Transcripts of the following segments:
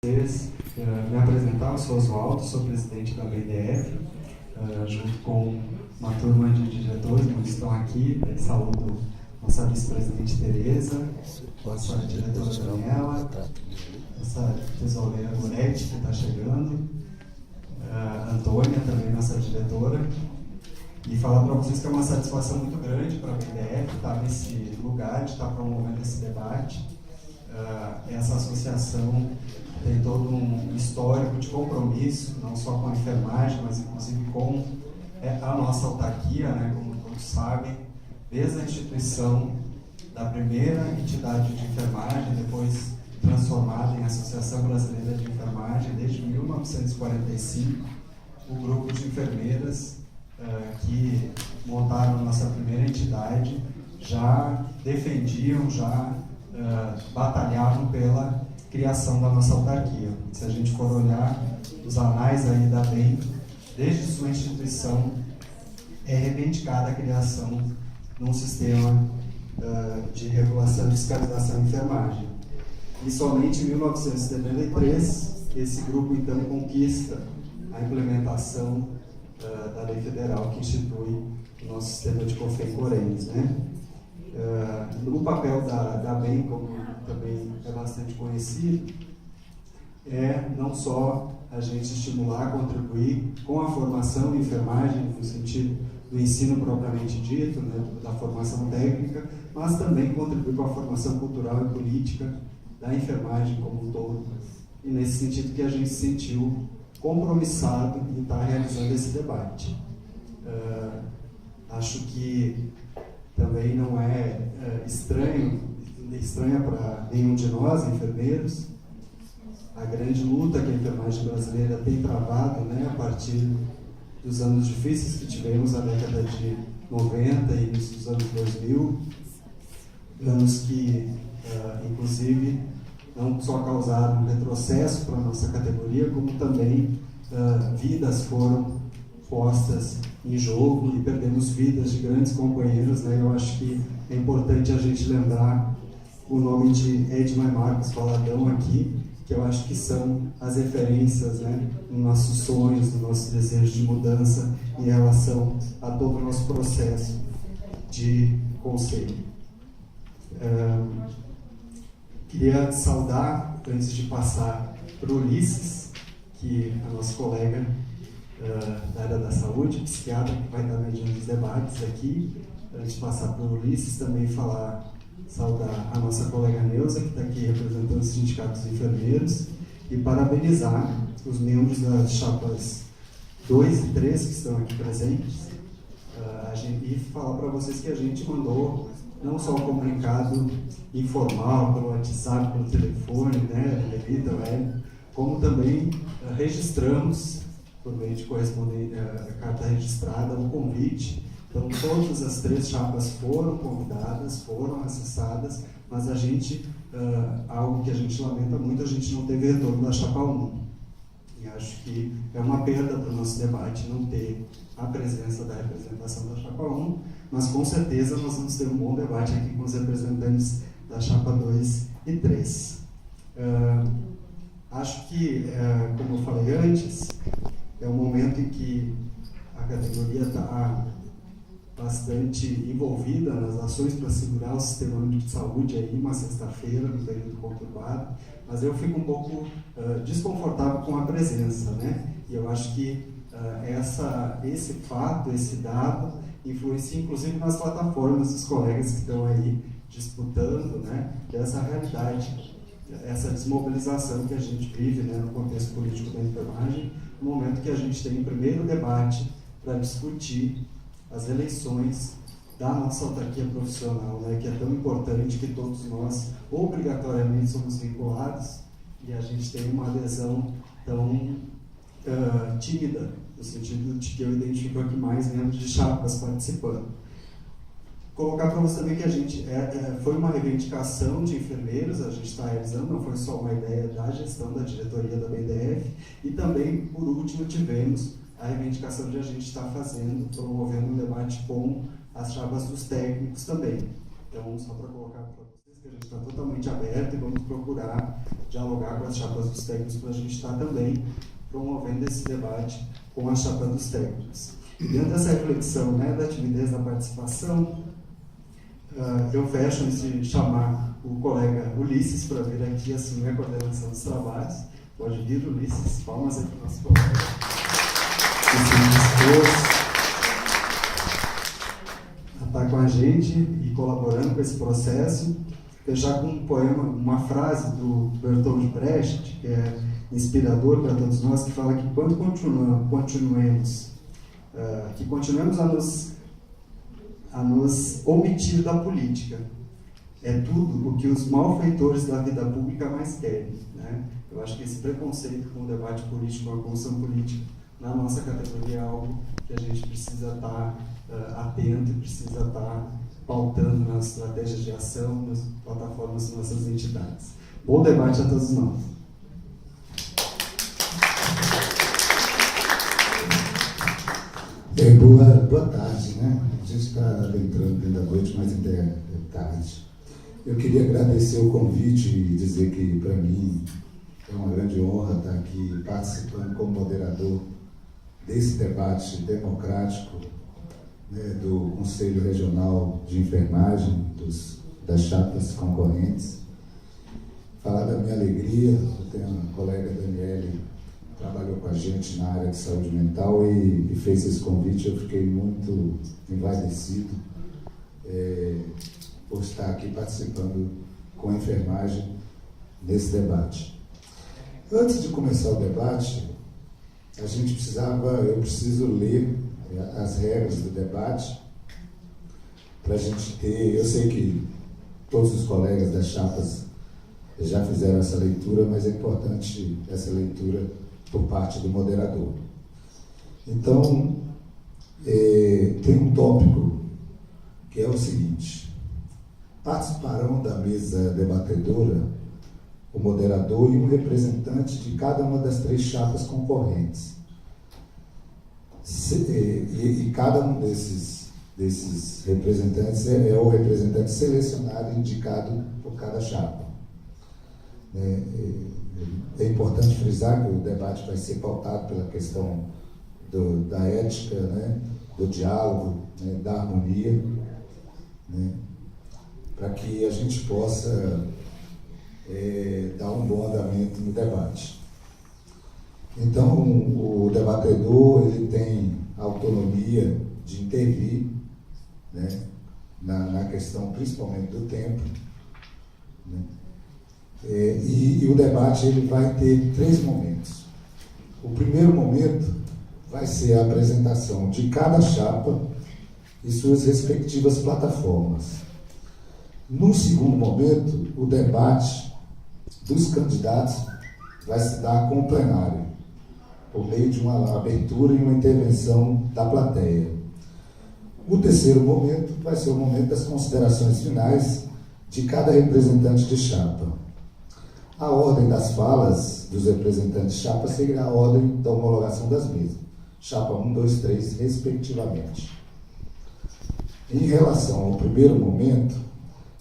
Me apresentar, eu sou Oswaldo, sou presidente da BDF, junto com uma turma de diretores que estão aqui. Saúdo nossa vice-presidente Tereza, nossa diretora Daniela, nossa tesoureira Goretti, que está chegando, Antônia, também nossa diretora, e falar para vocês que é uma satisfação muito grande para a BDF estar nesse lugar, de estar promovendo esse debate. Essa associação tem todo um histórico de compromisso, não só com a enfermagem, mas inclusive com a nossa autarquia, né, como todos sabem, desde a instituição da primeira entidade de enfermagem, depois transformada em Associação Brasileira de Enfermagem, desde 1945, o grupo de enfermeiras que montaram a nossa primeira entidade já defendiam, já batalhavam pela criação da nossa autarquia. Se a gente for olhar os anais aí da BEM, desde sua instituição é reivindicada a criação de um sistema de regulação e fiscalização em enfermagem. E somente em 1973 esse grupo então conquista a implementação da lei federal que institui o nosso sistema de COFEM-CORENS, né? O papel da BEM, como também é bastante conhecido, é não só a gente estimular, contribuir com a formação em enfermagem, no sentido do ensino propriamente dito, né, da formação técnica, mas também contribuir com a formação cultural e política da enfermagem como um todo. E nesse sentido que a gente se sentiu compromissado em estar realizando esse debate. Acho que também não é estranha para nenhum de nós, enfermeiros, a grande luta que a enfermagem brasileira tem travado, né, a partir dos anos difíceis que tivemos na década de 90 e início dos anos 2000, anos que, inclusive, não só causaram um retrocesso para a nossa categoria, como também vidas foram postas em jogo e perdemos vidas de grandes companheiros, né? Eu acho que é importante a gente lembrar o nome de Edmar Marcos Valadão aqui, que eu acho que são as referências, né, nos nossos sonhos, no nosso desejo de mudança em relação a todo o nosso processo de conselho. Queria saudar, antes de passar para o Ulisses, que é a nossa colega da área da saúde, psiquiatra, que vai estar mediando os debates aqui. Antes de passar para o Ulisses, também saudar a nossa colega Neuza, que está aqui representando os sindicatos de enfermeiros, e parabenizar os membros das chapas 2 e 3 que estão aqui presentes, e falar para vocês que a gente mandou não só um comunicado informal, pelo WhatsApp, pelo telefone, né, como também registramos, por meio de carta registrada, um convite. Então, todas as 3 chapas foram convidadas, foram acessadas, mas a gente, algo que a gente lamenta muito, a gente não teve retorno da chapa 1. E acho que é uma perda para o nosso debate não ter a presença da representação da chapa 1, mas com certeza nós vamos ter um bom debate aqui com os representantes da chapa 2 e 3. Acho que, como eu falei antes, é um momento em que a categoria está bastante envolvida nas ações para segurar o sistema único de saúde aí uma sexta-feira, no período conturbado, mas eu fico um pouco desconfortável com a presença, né? E eu acho que esse fato, esse dado, influencia inclusive nas plataformas dos colegas que estão aí disputando, né, dessa realidade, essa desmobilização que a gente vive, né, no contexto político da enfermagem, no momento que a gente tem o primeiro debate para discutir as eleições da nossa autarquia profissional, né, que é tão importante, que todos nós obrigatoriamente somos vinculados, e a gente tem uma adesão tão tímida, no sentido de que eu identifico aqui mais membros de chapas participando. Colocar para você também que a gente foi uma reivindicação de enfermeiros, a gente está realizando, não foi só uma ideia da gestão da diretoria da BDF, e também, por último, tivemos a reivindicação de a gente estar promovendo um debate com as chapas dos técnicos também. Então, só para colocar para vocês que a gente está totalmente aberto e vamos procurar dialogar com as chapas dos técnicos para a gente estar também promovendo esse debate com a chapa dos técnicos. E dentro dessa reflexão, né, da timidez da participação, eu fecho antes de chamar o colega Ulisses para vir aqui assumir a coordenação dos trabalhos. Pode vir, Ulisses, palmas aí para o nosso colega. Está com a gente e colaborando com esse processo. Fechar com um poema, uma frase do Bertolt Brecht, que é inspirador para todos nós, que fala que quando continuemos a nos omitir da política, é tudo o que os malfeitores da vida pública mais querem, né? Eu acho que esse preconceito com o debate político, com a construção política, na nossa categoria é algo que a gente precisa estar atento e precisa estar pautando nas estratégias de ação, nas plataformas das nossas entidades. Bom debate a todos nós. Boa tarde, né? A gente está entrando dentro da noite, mas ainda é tarde. Eu queria agradecer o convite e dizer que, para mim, é uma grande honra estar aqui participando como moderador desse debate democrático, né, do Conselho Regional de Enfermagem, das chapas concorrentes. Falar da minha alegria, eu tenho uma colega, Daniele, trabalhou com a gente na área de saúde mental e fez esse convite. Eu fiquei muito envaidecido por estar aqui participando com a enfermagem nesse debate. Antes de começar o debate, eu preciso ler as regras do debate para a gente ter. Eu sei que todos os colegas das chapas já fizeram essa leitura, mas é importante essa leitura por parte do moderador. Então, tem um tópico que é o seguinte: participarão da mesa debatedora o moderador e um representante de cada uma das 3 chapas concorrentes. E cada um desses representantes é o representante selecionado e indicado por cada chapa. É importante frisar que o debate vai ser pautado pela questão da ética, né, do diálogo, né, da harmonia, né, para que a gente possa dar um bom andamento no debate. Então, o debatedor ele tem autonomia de intervir, né, na questão principalmente do tempo, né. E o debate ele vai ter 3 momentos. O primeiro momento vai ser a apresentação de cada chapa e suas respectivas plataformas. No segundo momento, o debate dos candidatos vai se dar com o plenário, por meio de uma abertura e uma intervenção da plateia. O terceiro momento vai ser o momento das considerações finais de cada representante de chapa. A ordem das falas dos representantes de chapa seguirá a ordem da homologação das mesmas, chapa 1, 2, 3, respectivamente. Em relação ao primeiro momento,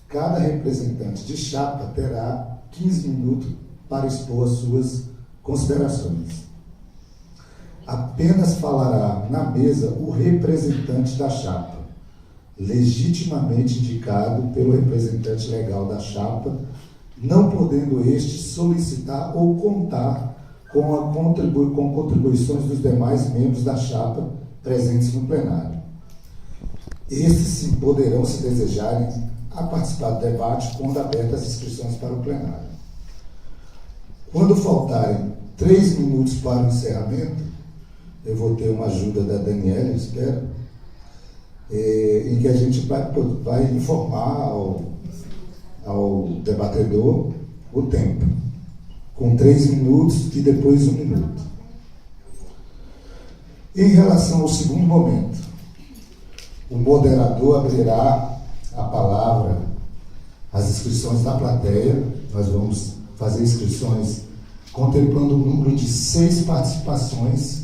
cada representante de chapa terá 15 minutos para expor as suas considerações. Apenas falará na mesa o representante da chapa, legitimamente indicado pelo representante legal da chapa, não podendo este solicitar ou contar com contribuições dos demais membros da chapa presentes no plenário. Estes sim poderão, se desejarem, a participar do debate quando abertas as inscrições para o plenário. Quando faltarem 3 minutos para o encerramento, eu vou ter uma ajuda da Daniela, eu espero, em que a gente vai informar ao debatedor o tempo, com 3 minutos e depois 1 minuto. Em relação ao segundo momento, o moderador abrirá a palavra às inscrições da plateia. Nós vamos fazer inscrições contemplando um número de 6 participações,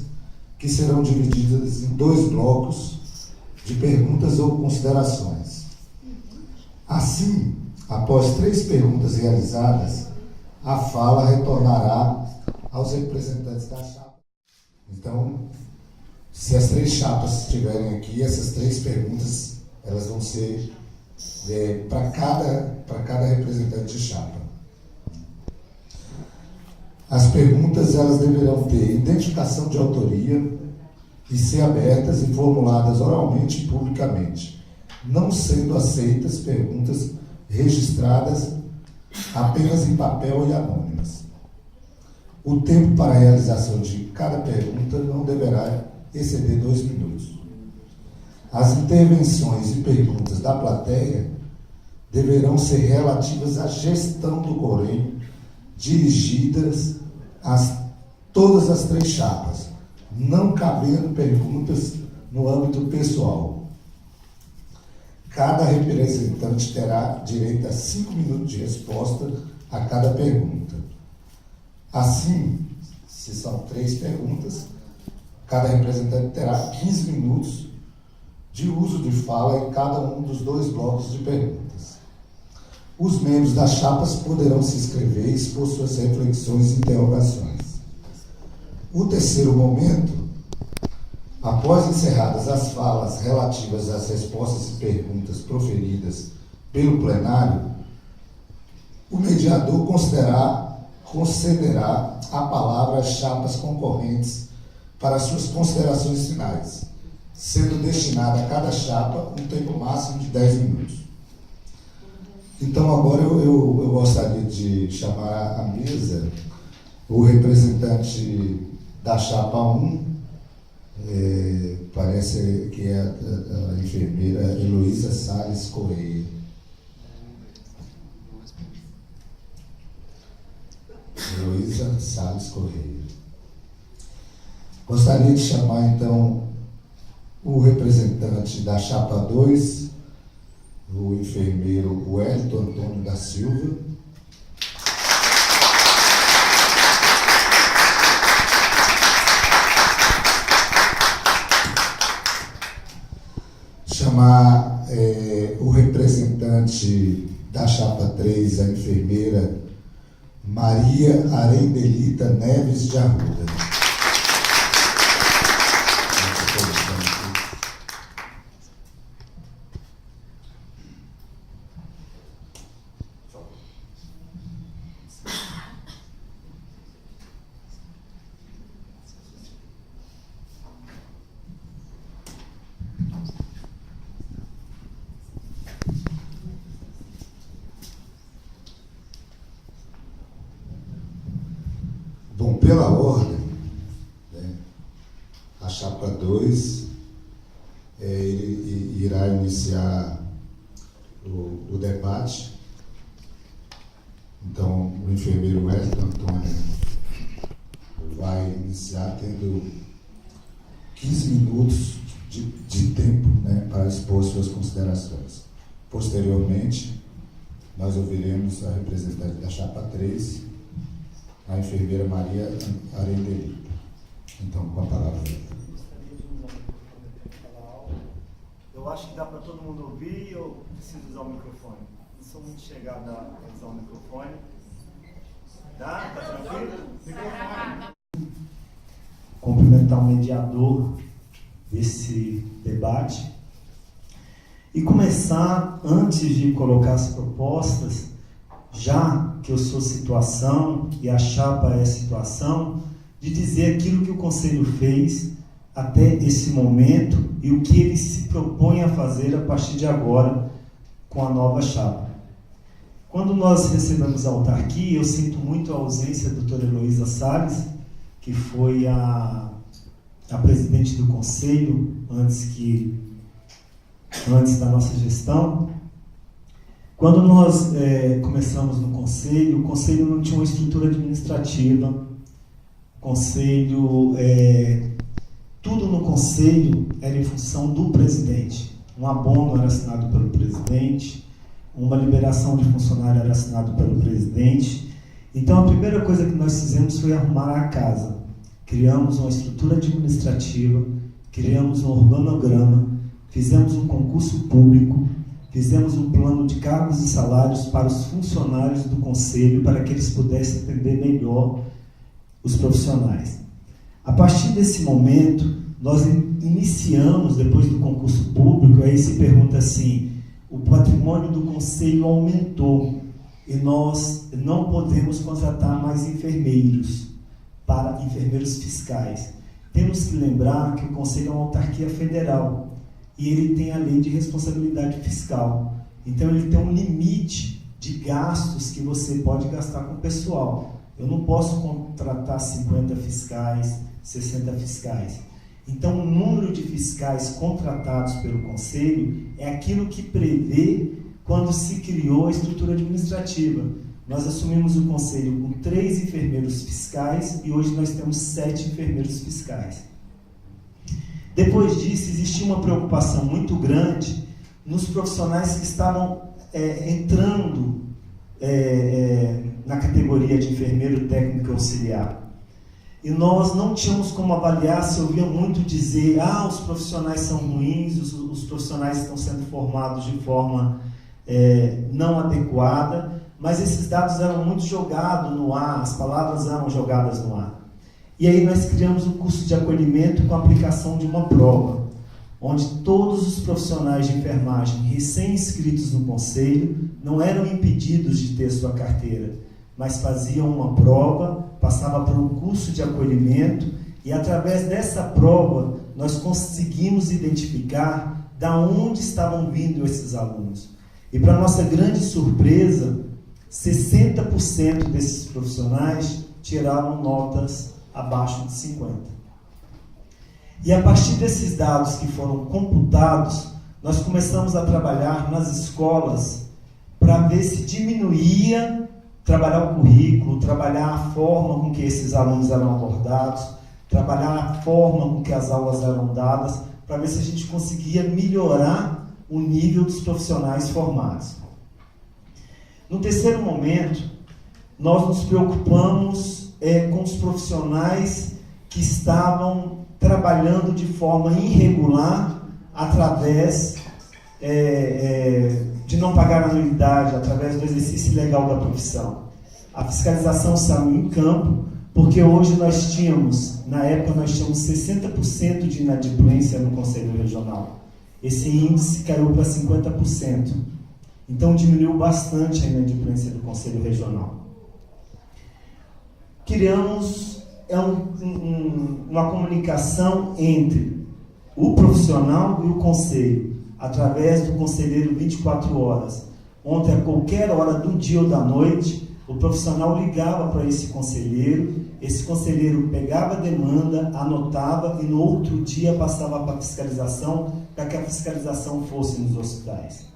que serão divididas em 2 blocos de perguntas ou considerações. Assim, Após 3 perguntas realizadas, a fala retornará aos representantes da chapa. Então, se as 3 chapas estiverem aqui, essas 3 perguntas elas vão ser para cada representante de chapa. As perguntas elas deverão ter identificação de autoria e ser abertas e formuladas oralmente e publicamente, não sendo aceitas perguntas registradas apenas em papel e anônimas. O tempo para a realização de cada pergunta não deverá exceder 2 minutos. As intervenções e perguntas da plateia deverão ser relativas à gestão do Corém, dirigidas a todas as 3 chapas, não cabendo perguntas no âmbito pessoal. Cada representante terá direito a 5 minutos de resposta a cada pergunta. Assim, se são 3 perguntas, cada representante terá 15 minutos de uso de fala em cada um dos 2 blocos de perguntas. Os membros das chapas poderão se inscrever e expor suas reflexões e interrogações. O terceiro momento, após encerradas as falas relativas às respostas e perguntas proferidas pelo plenário, o mediador concederá a palavra às chapas concorrentes para suas considerações finais, sendo destinado a cada chapa um tempo máximo de 10 minutos. Então, agora eu gostaria de chamar à mesa o representante da chapa 1, parece que é a enfermeira Heloísa Salles Correia. Heloísa Salles Correia. Gostaria de chamar, então, o representante da chapa 2, o enfermeiro Wellington Antônio da Silva. Chamar o representante da chapa 3, a enfermeira Maria Arendelita Neves de Arruda. Bom, pela ordem, né, a chapa 2 ele irá iniciar o debate. Então, o enfermeiro Wellington Antônio vai iniciar tendo 15 minutos de tempo, né, para expor suas considerações. Posteriormente, nós ouviremos a representante da chapa 3, a enfermeira Maria Arendelita. Então, com a palavra. Eu acho que dá para todo mundo ouvir ou preciso usar o microfone? Não sou muito chegado a usar o microfone. Dá? Tá tranquilo? Microfone. Cumprimentar o mediador desse debate e começar, antes de colocar as propostas, já que eu sou situação e a chapa é situação, de dizer aquilo que o Conselho fez até esse momento e o que ele se propõe a fazer a partir de agora com a nova chapa. Quando nós recebemos a autarquia, eu sinto muito a ausência da doutora Heloísa Salles, que foi a presidente do Conselho antes da nossa gestão. Quando nós começamos no Conselho, o Conselho não tinha uma estrutura administrativa, o Conselho, tudo no Conselho era em função do presidente. Um abono era assinado pelo presidente, uma liberação de funcionário era assinado pelo presidente. Então a primeira coisa que nós fizemos foi arrumar a casa. Criamos uma estrutura administrativa, criamos um organograma, fizemos um concurso público, fizemos um plano de cargos e salários para os funcionários do Conselho, para que eles pudessem atender melhor os profissionais. A partir desse momento, nós iniciamos, depois do concurso público, aí se pergunta assim, o patrimônio do Conselho aumentou e nós não podemos contratar mais enfermeiros fiscais. Temos que lembrar que o Conselho é uma autarquia federal e ele tem a lei de responsabilidade fiscal. Então ele tem um limite de gastos que você pode gastar com o pessoal. Eu não posso contratar 50 fiscais, 60 fiscais. Então o número de fiscais contratados pelo Conselho é aquilo que prevê quando se criou a estrutura administrativa. Nós assumimos o Conselho com 3 enfermeiros fiscais e hoje nós temos 7 enfermeiros fiscais. Depois disso, existia uma preocupação muito grande nos profissionais que estavam entrando na categoria de enfermeiro técnico auxiliar. E nós não tínhamos como avaliar, se ouvia muito dizer, os profissionais são ruins, os profissionais estão sendo formados de forma não adequada, mas esses dados eram muito jogados no ar, as palavras eram jogadas no ar. E aí nós criamos um curso de acolhimento com a aplicação de uma prova, onde todos os profissionais de enfermagem recém-inscritos no Conselho não eram impedidos de ter sua carteira, mas faziam uma prova, passavam por um curso de acolhimento e através dessa prova nós conseguimos identificar de onde estavam vindo esses alunos. E para nossa grande surpresa, 60% desses profissionais tiravam notas abaixo de 50. E a partir desses dados que foram computados, nós começamos a trabalhar nas escolas para ver se diminuía, trabalhar o currículo, trabalhar a forma com que esses alunos eram abordados, trabalhar a forma com que as aulas eram dadas, para ver se a gente conseguia melhorar o nível dos profissionais formados. No terceiro momento, nós nos preocupamos com os profissionais que estavam trabalhando de forma irregular através de não pagar anuidade, através do exercício ilegal da profissão. A fiscalização saiu em campo, porque hoje nós tínhamos, na época nós tínhamos 60% de inadimplência no Conselho Regional. Esse índice caiu para 50%. Então diminuiu bastante a inadimplência do Conselho Regional. Criamos uma comunicação entre o profissional e o Conselho, através do conselheiro 24 horas, onde a qualquer hora do dia ou da noite, o profissional ligava para esse conselheiro pegava a demanda, anotava e no outro dia passava para a fiscalização, para que a fiscalização fosse nos hospitais.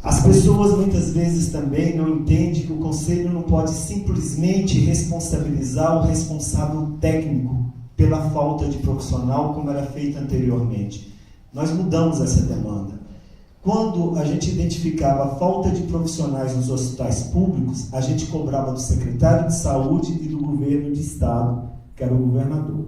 As pessoas muitas vezes também não entendem que o Conselho não pode simplesmente responsabilizar o responsável técnico pela falta de profissional, como era feito anteriormente. Nós mudamos essa demanda. Quando a gente identificava a falta de profissionais nos hospitais públicos, a gente cobrava do secretário de saúde e do governo de estado, que era o governador.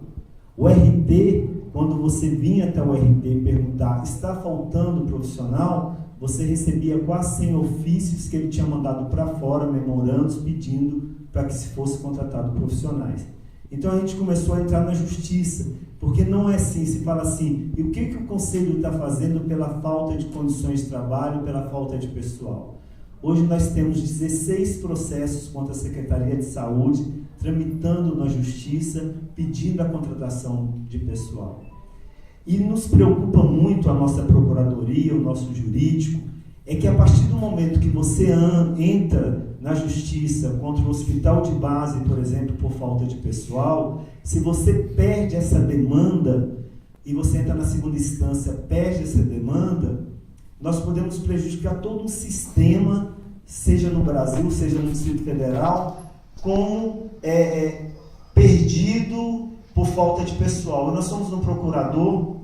O RT, quando você vinha até o RT perguntar, está faltando profissional, você recebia quase 100 ofícios que ele tinha mandado para fora, memorandos, pedindo para que se fosse contratado profissionais. Então a gente começou a entrar na justiça, porque não é assim, se fala assim, e o que o Conselho está fazendo pela falta de condições de trabalho, pela falta de pessoal? Hoje nós temos 16 processos contra a Secretaria de Saúde, tramitando na justiça, pedindo a contratação de pessoal. E nos preocupa muito a nossa procuradoria, o nosso jurídico, é que a partir do momento que você entra na justiça contra o hospital de base, por exemplo, por falta de pessoal, se você perde essa demanda e você entra na segunda instância, perde essa demanda, nós podemos prejudicar todo um sistema, seja no Brasil, seja no Distrito Federal, como perdido por falta de pessoal. Nós somos um procurador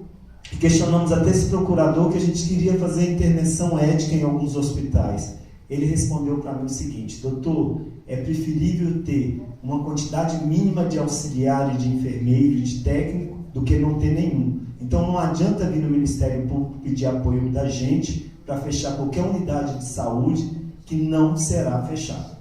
e questionamos até esse procurador que a gente queria fazer intervenção ética em alguns hospitais. Ele respondeu para mim o seguinte: doutor, é preferível ter uma quantidade mínima de auxiliar, de enfermeiro, de técnico, do que não ter nenhum. Então não adianta vir no Ministério Público pedir apoio da gente para fechar qualquer unidade de saúde que não será fechada.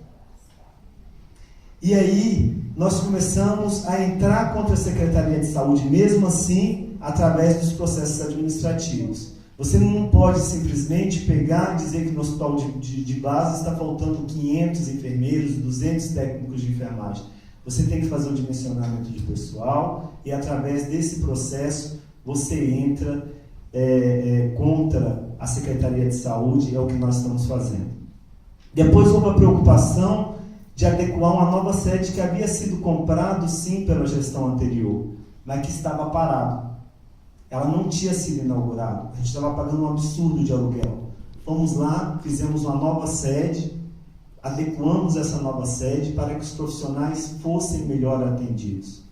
E aí, nós começamos a entrar contra a Secretaria de Saúde, mesmo assim, através dos processos administrativos. Você não pode simplesmente pegar e dizer que no hospital de base está faltando 500 enfermeiros, 200 técnicos de enfermagem. Você tem que fazer o dimensionamento de pessoal e, através desse processo, você entra contra a Secretaria de Saúde, é o que nós estamos fazendo. Depois houve a preocupação de adequar uma nova sede que havia sido comprado, sim, pela gestão anterior, mas que estava parado. Ela não tinha sido inaugurada. A gente estava pagando um absurdo de aluguel. Fomos lá, fizemos uma nova sede, adequamos essa nova sede para que os profissionais fossem melhor atendidos.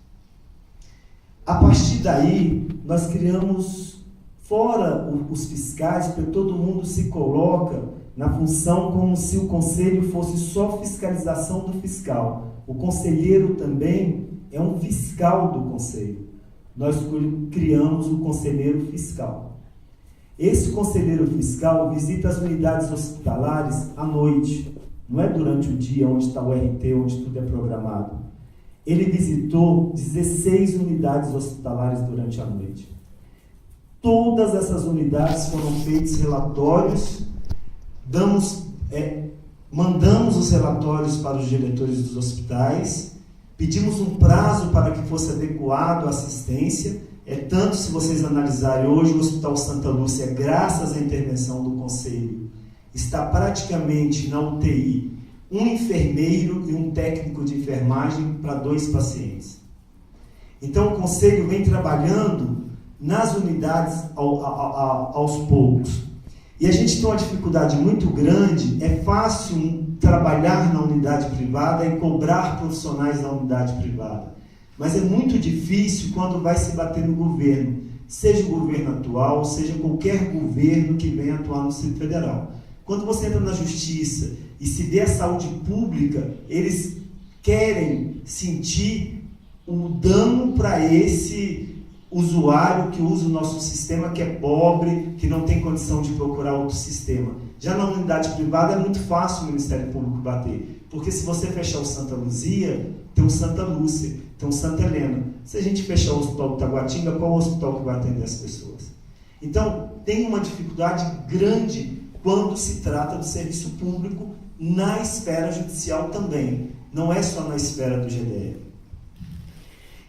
A partir daí, nós criamos, fora os fiscais, porque todo mundo se coloca na função como se o conselho fosse só fiscalização do fiscal. O conselheiro também é um fiscal do conselho. Nós criamos o conselheiro fiscal. Esse conselheiro fiscal visita as unidades hospitalares à noite. Não é durante o dia, onde está o RT, onde tudo é programado. Ele visitou 16 unidades hospitalares durante a noite. Todas essas unidades foram feitos relatórios, mandamos os relatórios para os diretores dos hospitais, pedimos um prazo para que fosse adequado à assistência. Tanto, se vocês analisarem, hoje o Hospital Santa Lúcia, graças à intervenção do Conselho, está praticamente na UTI um enfermeiro e um técnico de enfermagem para 2 pacientes. Então o Conselho vem trabalhando nas unidades aos poucos. E a gente tem uma dificuldade muito grande. É fácil trabalhar na unidade privada e cobrar profissionais na unidade privada. Mas é muito difícil quando vai se bater no governo, seja o governo atual, seja qualquer governo que venha atuar no Distrito Federal. Quando você entra na justiça e se vê a saúde pública, eles querem sentir o dano para esse usuário que usa o nosso sistema, que é pobre, que não tem condição de procurar outro sistema. Já na unidade privada é muito fácil o Ministério Público bater, porque se você fechar o Santa Luzia, tem o Santa Lúcia, tem o Santa Helena. Se a gente fechar o Hospital do Taguatinga, qual é o hospital que vai atender as pessoas? Então, tem uma dificuldade grande quando se trata do serviço público na esfera judicial também, não é só na esfera do GDF.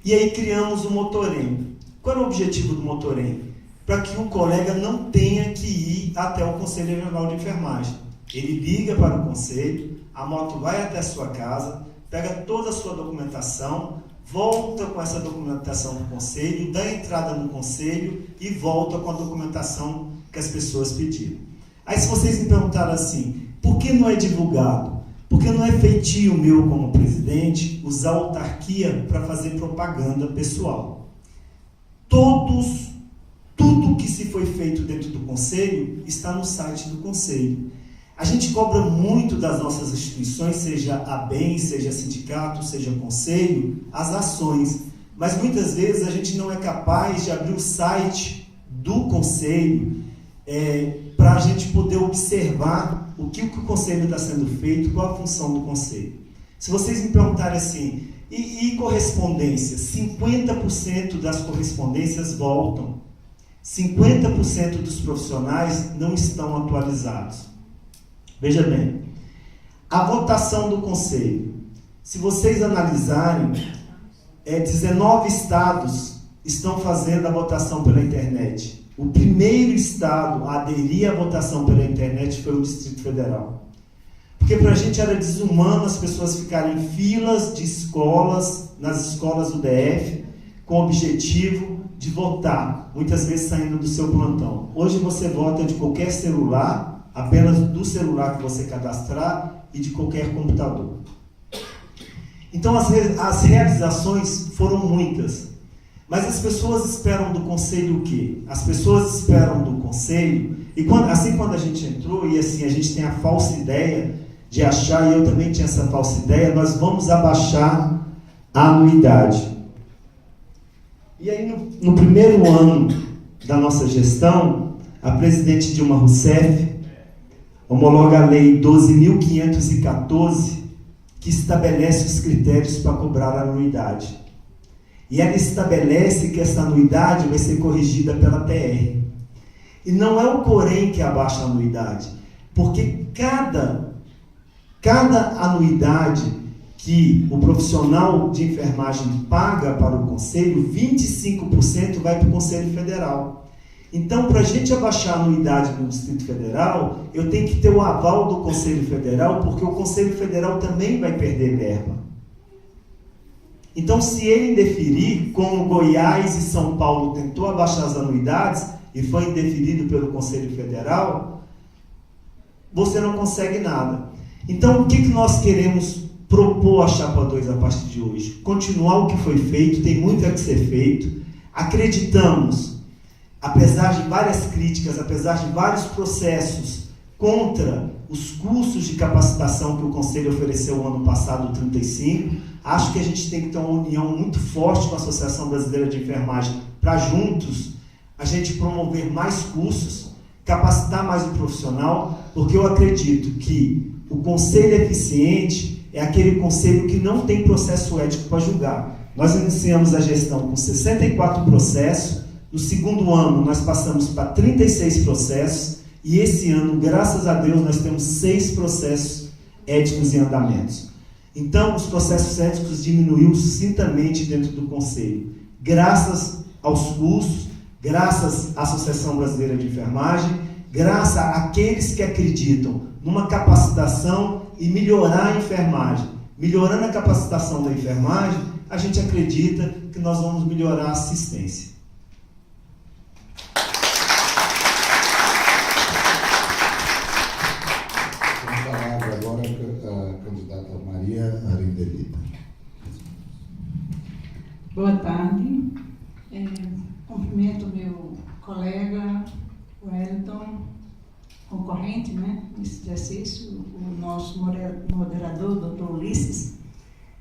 E aí criamos o Motorem. Qual é o objetivo do Motorem? Para que o colega não tenha que ir até o Conselho Regional de Enfermagem. Ele liga para o conselho, a moto vai até a sua casa, pega toda a sua documentação, volta com essa documentação para o conselho, dá entrada no conselho e volta com a documentação que as pessoas pediram. Aí, se vocês me perguntaram assim, por que não é divulgado? Porque não é feitio meu como presidente usar a autarquia para fazer propaganda pessoal. Tudo que se foi feito dentro do conselho está no site do conselho. A gente cobra muito das nossas instituições, seja a ABEM, seja sindicato, seja conselho, as ações. Mas muitas vezes a gente não é capaz de abrir o site do conselho para a gente poder observar o que o conselho está sendo feito, qual a função do conselho. Se vocês me perguntarem assim, e correspondência? 50% das correspondências voltam. 50% dos profissionais não estão atualizados. Veja bem, a votação do conselho. Se vocês analisarem, 19 estados estão fazendo a votação pela internet. O primeiro estado a aderir à votação pela internet foi o Distrito Federal. Porque para a gente era desumano as pessoas ficarem em filas de escolas, nas escolas do DF, com o objetivo de votar, muitas vezes saindo do seu plantão. Hoje você vota de qualquer celular, apenas do celular que você cadastrar e de qualquer computador. Então as realizações foram muitas. Mas as pessoas esperam do conselho o quê? As pessoas esperam do conselho, e quando a gente entrou, e assim, a gente tem a falsa ideia de achar, e eu também tinha essa falsa ideia, nós vamos abaixar a anuidade. E aí, no primeiro ano da nossa gestão, a presidente Dilma Rousseff homologa a Lei 12.514, que estabelece os critérios para cobrar a anuidade. E ela estabelece que essa anuidade vai ser corrigida pela TR. E não é o Corém que abaixa a anuidade, porque cada anuidade que o profissional de enfermagem paga para o Conselho, 25% vai para o Conselho Federal. Então, para a gente abaixar a anuidade no Distrito Federal, eu tenho que ter o aval do Conselho Federal, porque o Conselho Federal também vai perder verba. Então, se ele indeferir, como Goiás e São Paulo tentou abaixar as anuidades e foi indeferido pelo Conselho Federal, você não consegue nada. Então, o que nós queremos propor à Chapa 2 a partir de hoje? Continuar o que foi feito, tem muito a que ser feito. Acreditamos, apesar de várias críticas, apesar de vários processos contra os cursos de capacitação que o Conselho ofereceu no ano passado, o 35, acho que a gente tem que ter uma união muito forte com a Associação Brasileira de Enfermagem para juntos a gente promover mais cursos, capacitar mais o profissional, porque eu acredito que o conselho eficiente é aquele conselho que não tem processo ético para julgar. Nós iniciamos a gestão com 64 processos, no segundo ano nós passamos para 36 processos, e esse ano, graças a Deus, nós temos 6 processos éticos em andamentos. Então, os processos éticos diminuíram sucintamente dentro do Conselho, graças aos cursos, graças à Associação Brasileira de Enfermagem, graças àqueles que acreditam numa capacitação e melhorar a enfermagem. Melhorando a capacitação da enfermagem, a gente acredita que nós vamos melhorar a assistência. Boa tarde. Cumprimento meu colega Wellington, concorrente, nesse exercício, o nosso moderador, doutor Ulisses,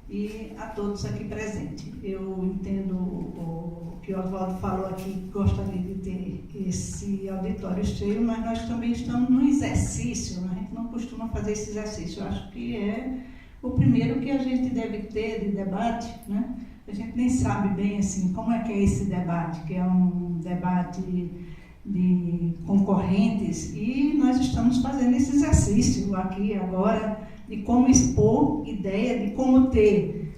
e a todos aqui presentes. Eu entendo o que o Oswaldo falou aqui, gostaria de ter esse auditório cheio, mas nós também estamos num exercício, a gente não costuma fazer esse exercício. Eu acho que é o primeiro que a gente deve ter de debate, A gente nem sabe bem assim como é que é esse debate, que é um debate de concorrentes, e nós estamos fazendo esse exercício aqui agora de como expor ideia, de como ter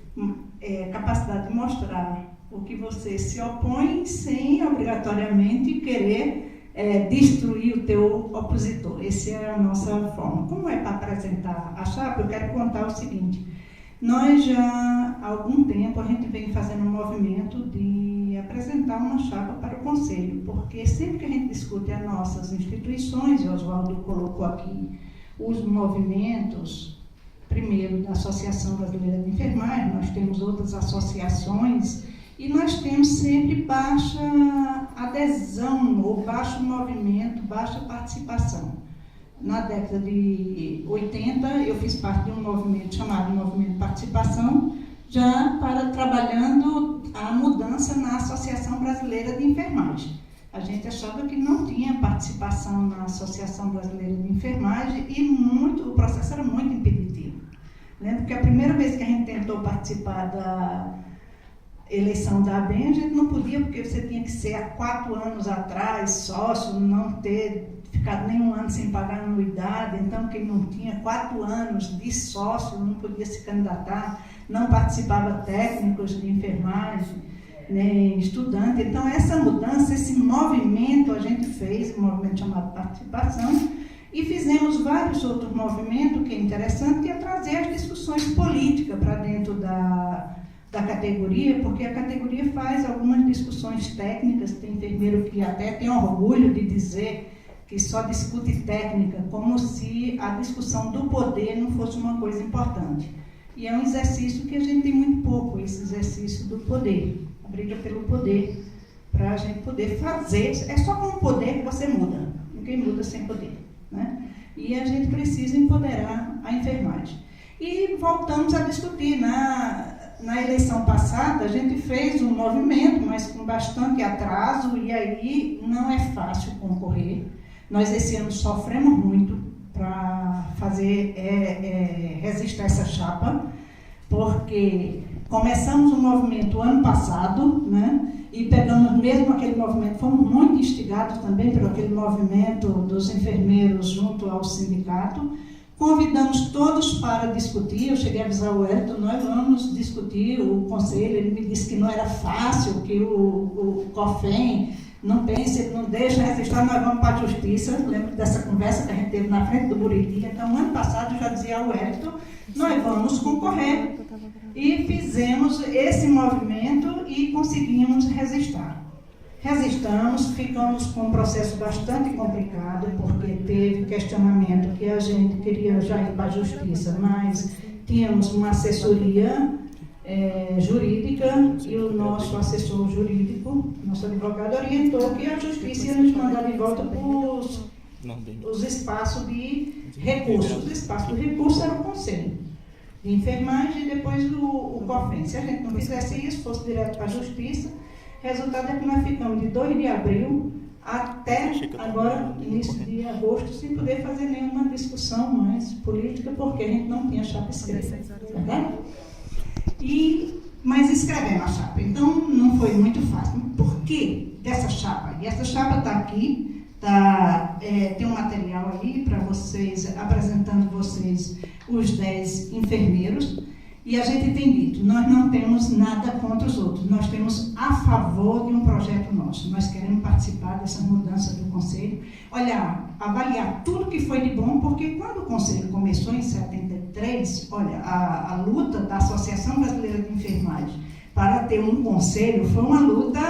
capacidade de mostrar o que você se opõe sem obrigatoriamente querer destruir o teu opositor. Essa é a nossa forma. Como é para apresentar a chapa, eu quero contar o seguinte. Nós já há algum tempo a gente vem fazendo um movimento de apresentar uma chapa para o Conselho, porque sempre que a gente discute as nossas instituições, e o Oswaldo colocou aqui os movimentos, primeiro da Associação Brasileira de Enfermagem, nós temos outras associações, e nós temos sempre baixa adesão, ou baixo movimento, baixa participação. Na década de 80, eu fiz parte de um movimento chamado Movimento de Participação, já trabalhando a mudança na Associação Brasileira de Enfermagem. A gente achava que não tinha participação na Associação Brasileira de Enfermagem e o processo era muito impeditivo. Lembro que a primeira vez que a gente tentou participar da eleição da ABEM, a gente não podia, porque você tinha que ser há 4 anos atrás sócio, não ter ficado nenhum ano sem pagar anuidade, então quem não tinha 4 anos de sócio não podia se candidatar, não participava técnicos de enfermagem, nem estudante. Então essa mudança, esse movimento a gente fez, um movimento chamado Participação, e fizemos vários outros movimentos, que é interessante, que é trazer as discussões políticas para dentro da categoria, porque a categoria faz algumas discussões técnicas, tem enfermeiro que até tem orgulho de dizer que só discute técnica, como se a discussão do poder não fosse uma coisa importante. E é um exercício que a gente tem muito pouco, esse exercício do poder, a briga pelo poder, para a gente poder fazer. É só com o poder que você muda, ninguém muda sem poder, E a gente precisa empoderar a enfermagem. E voltamos a discutir. Na eleição passada, a gente fez um movimento, mas com bastante atraso, e aí não é fácil concorrer. Nós esse ano sofremos muito, fazer registrar essa chapa, porque começamos o movimento ano passado, né? E pegamos mesmo aquele movimento, fomos muito instigados também por aquele movimento dos enfermeiros junto ao sindicato. Convidamos todos para discutir, eu cheguei a avisar o Wellington, nós vamos discutir o conselho, ele me disse que não era fácil, que o COFEM não pense, não deixa registrar, nós vamos para a justiça. Lembro dessa conversa que a gente teve na frente do Buriti. Então, ano passado, eu já dizia ao Wellington, nós vamos concorrer. E fizemos esse movimento e conseguimos registrar. Registramos, ficamos com um processo bastante complicado, porque teve questionamento que a gente queria já ir para a justiça, mas tínhamos uma assessoria jurídica e o nosso assessor jurídico, nosso advogado, orientou que a justiça ia nos mandar de volta para os espaços de recursos. Os espaços de recursos era o conselho de enfermagem e depois o COFEM. Se a gente não fizesse isso, fosse direto para a justiça, resultado é que nós ficamos de 2 de abril até agora, início de agosto, sem poder fazer nenhuma discussão mais política, porque a gente não tinha chapa escrita. Verdade? Mas escrevemos a chapa, então não foi muito fácil. Por que dessa chapa? E essa chapa está aqui, tem um material aí para vocês, apresentando vocês os 10 enfermeiros, e a gente tem dito, nós não temos nada contra os outros, nós temos a favor de um projeto nosso, nós queremos participar dessa mudança do Conselho, olhar, avaliar tudo que foi de bom, porque quando o Conselho começou em 73, olha, a luta da Associação Brasileira de Enfermagem para ter um Conselho foi uma luta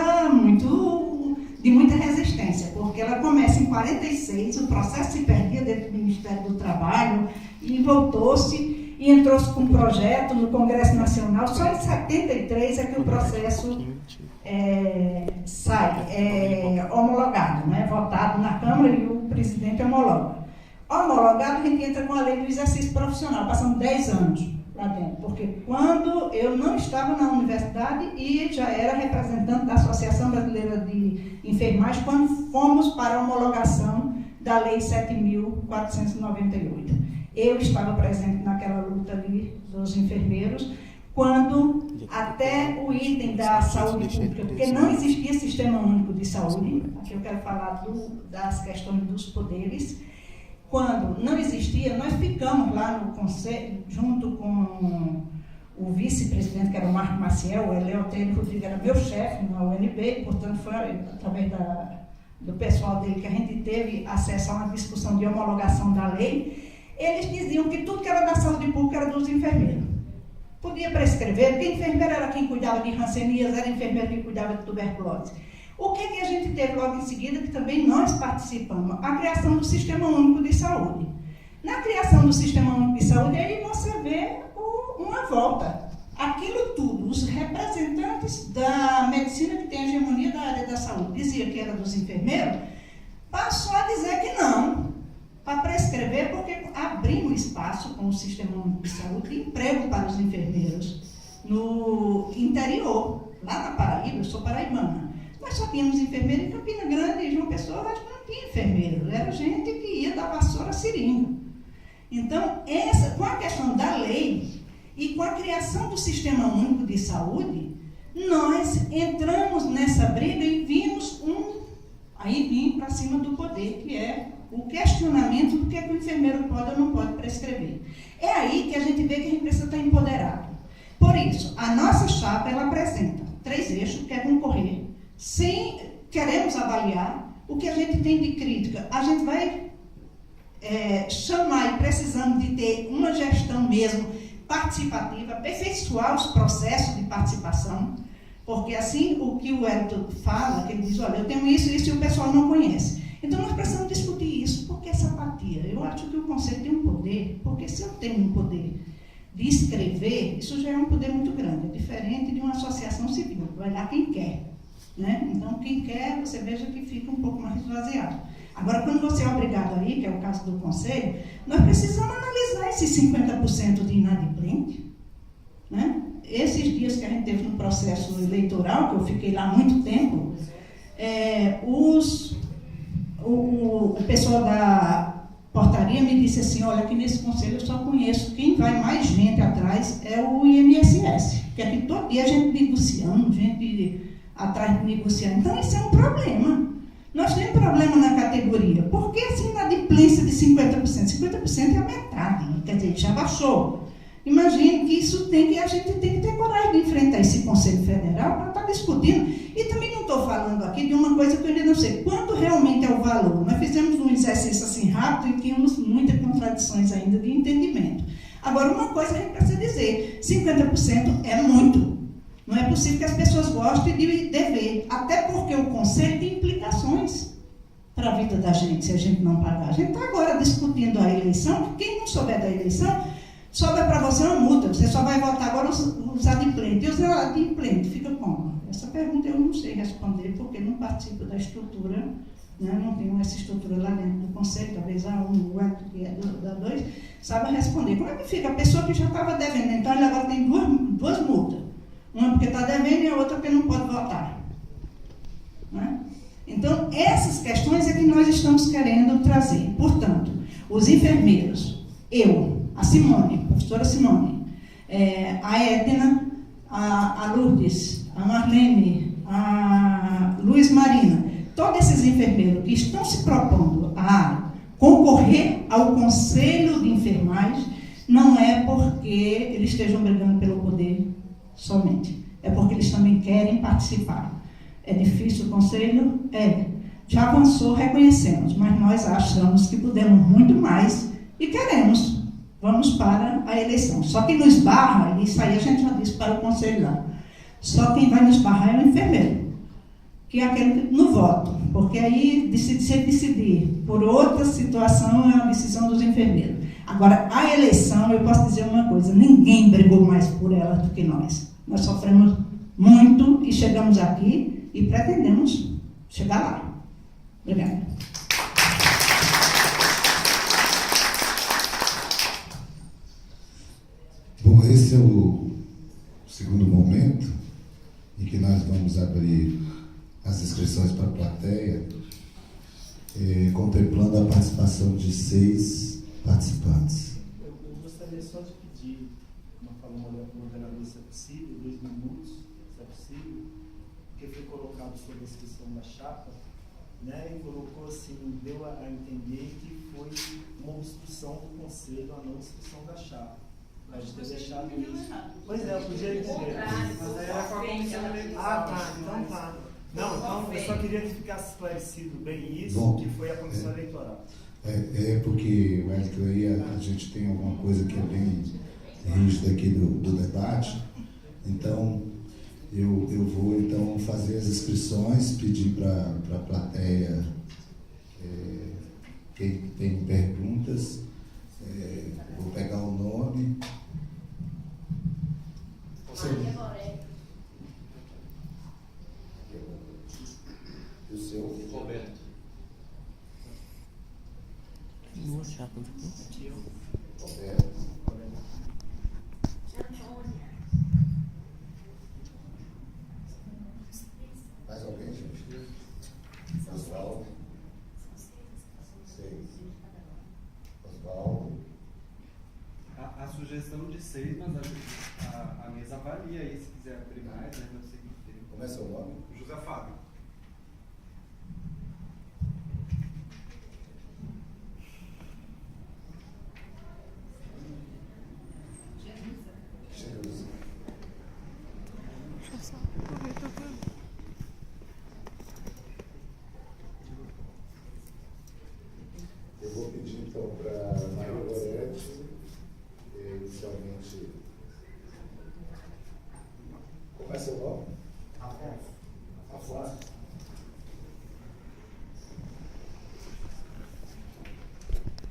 de muita resistência, porque ela começa em 46, o processo se perdia dentro do Ministério do Trabalho, e voltou-se, e entrou-se com um projeto no Congresso Nacional. Só em 73 é que o processo sai homologado, né? Votado na Câmara e o presidente homologa. Homologado, a gente entra com a lei do exercício profissional, passamos 10 anos lá dentro, porque quando eu não estava na universidade e já era representante da Associação Brasileira de Enfermagem, quando fomos para a homologação da Lei 7.498. Eu estava presente naquela luta ali dos enfermeiros, quando até o item da saúde pública, porque não existia sistema único de saúde, aqui eu quero falar das questões dos poderes, quando não existia, nós ficamos lá no conselho, junto com o vice-presidente, que era o Marco Maciel, o Eleutério Rodrigues era meu chefe na UNB, portanto foi através do pessoal dele que a gente teve acesso a uma discussão de homologação da lei. Eles diziam que tudo que era da saúde pública era dos enfermeiros. Podia prescrever, porque enfermeiro era quem cuidava de rancenias, era enfermeiro que cuidava de tuberculose. O que a gente teve logo em seguida, que também nós participamos? A criação do Sistema Único de Saúde. Na criação do Sistema Único de Saúde, aí você vê uma volta. Aquilo tudo, os representantes da medicina que tem a hegemonia da área da saúde, dizia que era dos enfermeiros, passou a dizer que não, para prescrever, porque abrimos espaço com o Sistema Único de Saúde de emprego para os enfermeiros no interior, lá na Paraíba. Eu sou paraibana. Nós só tínhamos enfermeiro em Campina Grande e João Pessoa, acho que não tinha enfermeiro, era gente que ia da vassoura à seringa. Então, com a questão da lei e com a criação do Sistema Único de Saúde, nós entramos nessa briga e vimos vim para cima do poder, que é o questionamento do que o enfermeiro pode ou não pode prescrever. É aí que a gente vê que a gente precisa estar empoderado. Por isso, a nossa chapa, ela apresenta 3 eixos que quer concorrer. Queremos avaliar o que a gente tem de crítica. A gente vai chamar e precisamos de ter uma gestão mesmo participativa, aperfeiçoar os processos de participação, porque assim o que o Wellington fala, que ele diz, olha, eu tenho isso e o pessoal não conhece. Então nós precisamos discutir isso. Por que essa apatia? Eu acho que o conselho tem um poder, porque se eu tenho um poder de escrever, isso já é um poder muito grande, é diferente de uma associação civil, vai lá quem quer. Né? Então, quem quer, você veja que fica um pouco mais esvaziado. Agora, quando você é obrigado aí, que é o caso do Conselho, nós precisamos analisar esses 50% de inadimplente. Né? Esses dias que a gente teve no processo eleitoral, que eu fiquei lá muito tempo, o pessoal portaria me disse assim, olha, aqui nesse conselho eu só conheço, quem vai mais gente atrás é o INSS, que aqui todo dia a gente negociando, gente atrás de negociando. Então, isso é um problema. Nós temos problema na categoria. Por que assim inadimplência de 50%? 50% é a metade, quer dizer, já baixou. Imagine que isso a gente tem que ter coragem de enfrentar esse Conselho Federal para estar discutindo. E também não estou falando aqui de uma coisa que eu ainda não sei. Quanto realmente é o valor? Nós fizemos um exercício assim rápido e tínhamos muitas contradições ainda de entendimento. Agora, uma coisa a gente precisa dizer, 50% é muito. Não é possível que as pessoas gostem de dever, até porque o Conselho tem implicações para a vida da gente, se a gente não pagar. A gente está agora discutindo a eleição, que quem não souber da eleição, sobra para você uma multa, você só vai votar agora os adimplentes. E os adimplentes fica como? Essa pergunta eu não sei responder, porque não participo da estrutura, né? Não tenho essa estrutura lá dentro do Conselho, talvez a o outro que é da 2, sabe responder. Como é que fica? A pessoa que já estava devendo, então ele agora tem duas multas. Uma porque está devendo e a outra porque não pode votar. Né? Então, essas questões é que nós estamos querendo trazer. Portanto, os enfermeiros, a Simone, a professora Simone, a Edna, a Lourdes, a Marlene, a Luiz Marina, todos esses enfermeiros que estão se propondo a concorrer ao Conselho de Enfermagem, não é porque eles estejam brigando pelo poder somente. É porque eles também querem participar. É difícil o Conselho? É. Já avançou, reconhecemos, mas nós achamos que podemos muito mais e queremos. Vamos para a eleição. Só que nos barra, isso aí a gente já disse para o Conselho lá, só quem vai nos barrar é o enfermeiro, que é aquele no voto, porque aí se decidir por outra situação é uma decisão dos enfermeiros. Agora, a eleição, eu posso dizer uma coisa, ninguém brigou mais por ela do que nós. Nós sofremos muito e chegamos aqui e pretendemos chegar lá. Obrigada. Bom, esse é o segundo momento em que nós vamos abrir as inscrições para a plateia, contemplando a participação de 6 participantes. Eu gostaria só de pedir, como falou o moderador, se é possível, 2 minutos, se é possível, porque foi colocado sobre a inscrição da chapa, né, e colocou assim, deu a entender que foi uma obstrução do Conselho a não inscrição da chapa. A gente ter deixado isso. Pois é, eu podia entender. Mas aí era com a comissão eleitoral. Então tá. Não, então eu só queria que ficasse esclarecido bem isso, Bom, que foi a comissão eleitoral. Porque, Wellington, aí a gente tem alguma coisa que é bem rígida aqui do debate, então eu vou então fazer as inscrições, pedir para a plateia, quem tem perguntas, vou pegar o nome. E o seu? Roberto. Roberto. Mais alguém, gente? Osvaldo. 6. Osvaldo. A sugestão de 6, mas a mesa avalia aí, se quiser abrir mais, né? Não sei o que tem. Como é seu nome? José Fábio. Jerusa. Eu vou pedir então para Maria Loretti, inicialmente. Como é seu nome? Afonso. Afonso.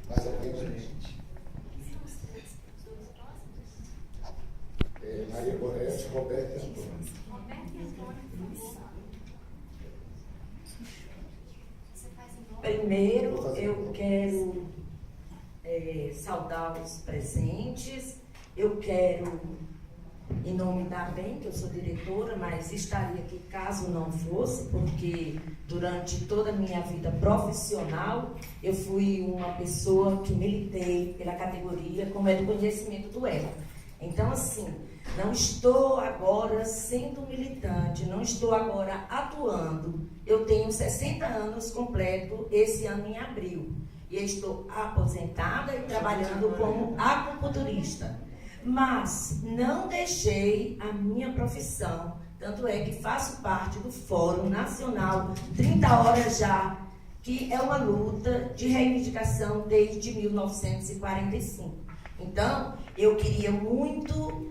Mais alguém, gente? Maria Loretti, Roberto e Antônio. Primeiro, eu quero saudar os presentes, eu quero em nome da ABEM, que eu sou diretora, mas estaria aqui caso não fosse, porque durante toda a minha vida profissional, eu fui uma pessoa que militei pela categoria, como é do conhecimento do ELA. Então, assim, não estou agora sendo militante, não estou agora atuando. Eu tenho 60 anos completo esse ano em abril. E estou aposentada e trabalhando como acupunturista. Mas não deixei a minha profissão, tanto é que faço parte do Fórum Nacional 30 Horas Já, que é uma luta de reivindicação desde 1945. Então, eu queria muito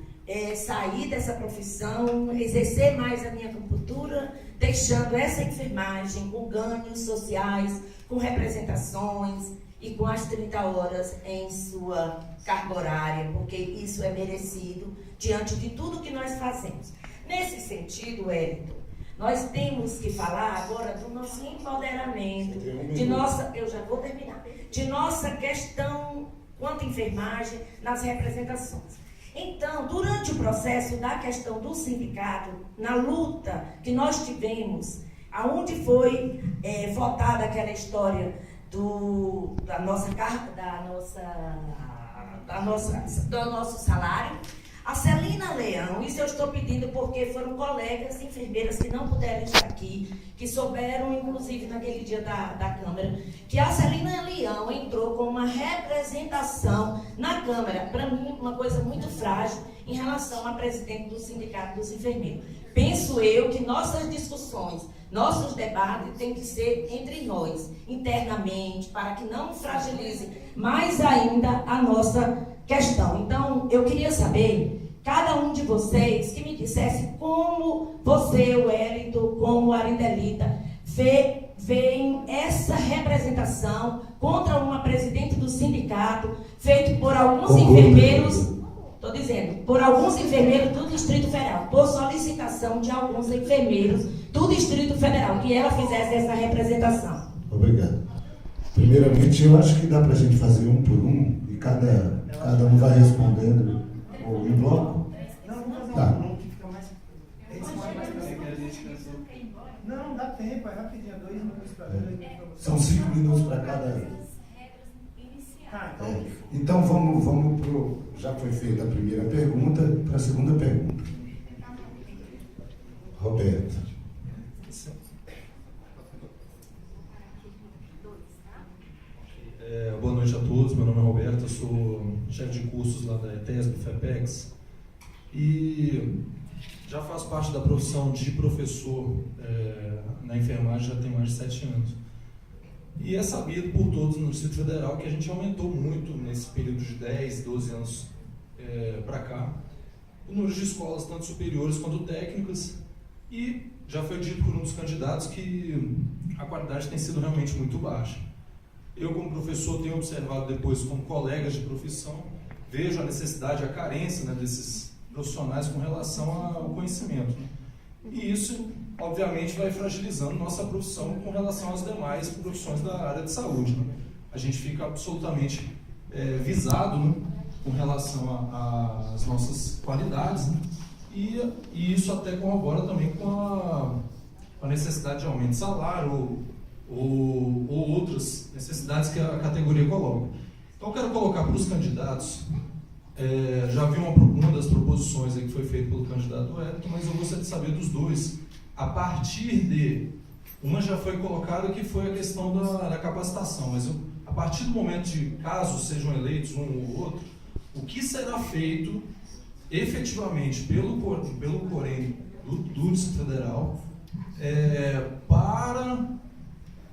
sair dessa profissão, exercer mais a minha acupuntura, deixando essa enfermagem com ganhos sociais, com representações e com as 30 horas em sua carga horária, porque isso é merecido diante de tudo que nós fazemos. Nesse sentido, Wellington, nós temos que falar agora do nosso empoderamento, de nossa, eu já vou terminar, de nossa questão quanto enfermagem nas representações. Então, durante o processo da questão do sindicato, na luta que nós tivemos, aonde foi votada aquela história do nosso salário, a Celina Leão, isso eu estou pedindo porque foram colegas enfermeiras que não puderam estar aqui, que souberam, inclusive, naquele dia da Câmara, que a Celina Leão entrou com uma representação na Câmara, para mim, uma coisa muito frágil, em relação à presidente do Sindicato dos Enfermeiros. Penso eu que nossas discussões, nossos debates têm que ser entre nós, internamente, para que não fragilize mais ainda a nossa questão. Então, eu queria saber, cada um de vocês, que me dissesse como você, Wellington, como a Arindelita, veem essa representação contra uma presidente do sindicato, feito por alguns enfermeiros, estou dizendo, por alguns enfermeiros do Distrito Federal, por solicitação de alguns enfermeiros do Distrito Federal, que ela fizesse essa representação. Obrigado. Primeiramente, eu acho que dá para a gente fazer um por um, e cada um vai respondendo ou em bloco. Tá. Não, dá tempo, é rapidinho, 2 minutos para ver. São 5 minutos para cada. Então vamos pro. Já foi feita a primeira pergunta, para a segunda pergunta. Roberto. Boa noite a todos, meu nome é Roberto, eu sou chefe de cursos lá da ETESB, FEPEX, e já faço parte da profissão de professor na enfermagem já tem mais de 7 anos. E é sabido por todos no Distrito Federal que a gente aumentou muito nesse período de 10, 12 anos para cá, o número de escolas, tanto superiores quanto técnicas, e já foi dito por um dos candidatos que a qualidade tem sido realmente muito baixa. Eu, como professor, tenho observado depois como colegas de profissão, vejo a necessidade, a carência, né, desses profissionais com relação ao conhecimento. Né? E isso, obviamente, vai fragilizando nossa profissão com relação às demais profissões da área de saúde. Né? A gente fica absolutamente visado, né, com relação às nossas qualidades, né? E isso até corrobora também com a necessidade de aumento de salário ou outras necessidades que a categoria coloca. Então, eu quero colocar para os candidatos, já vi uma das proposições aí que foi feita pelo candidato Wellington, mas eu gostaria de saber dos dois, a partir de, uma já foi colocada que foi a questão da capacitação, mas a partir do momento de, caso sejam eleitos um ou outro, o que será feito efetivamente pelo COREN do Distrito Federal para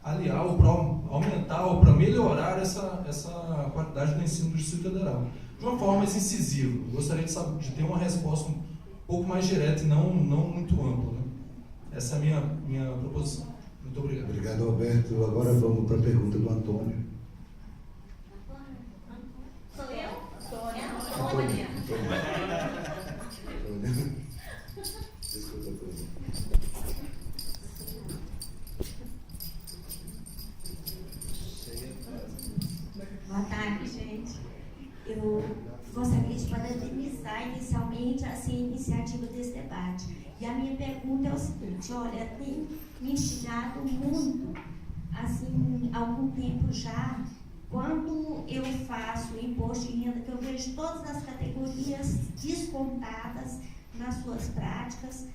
aliar ou para aumentar ou para melhorar essa qualidade do ensino do Distrito Federal. De uma forma mais incisiva. Eu gostaria de ter uma resposta um pouco mais direta e não muito ampla. Né? Essa é a minha proposição. Muito obrigado. Obrigado, Roberto. Agora vamos para a pergunta do Antônio. Sou eu? Antônia. Desculpa, Boa tarde, gente. Eu gostaria de parabenizar inicialmente, assim, iniciar E a minha pergunta é o seguinte, olha, tem me instigado muito, assim, há algum tempo já, quando eu faço o imposto de renda, que eu vejo todas as categorias descontadas nas suas práticas,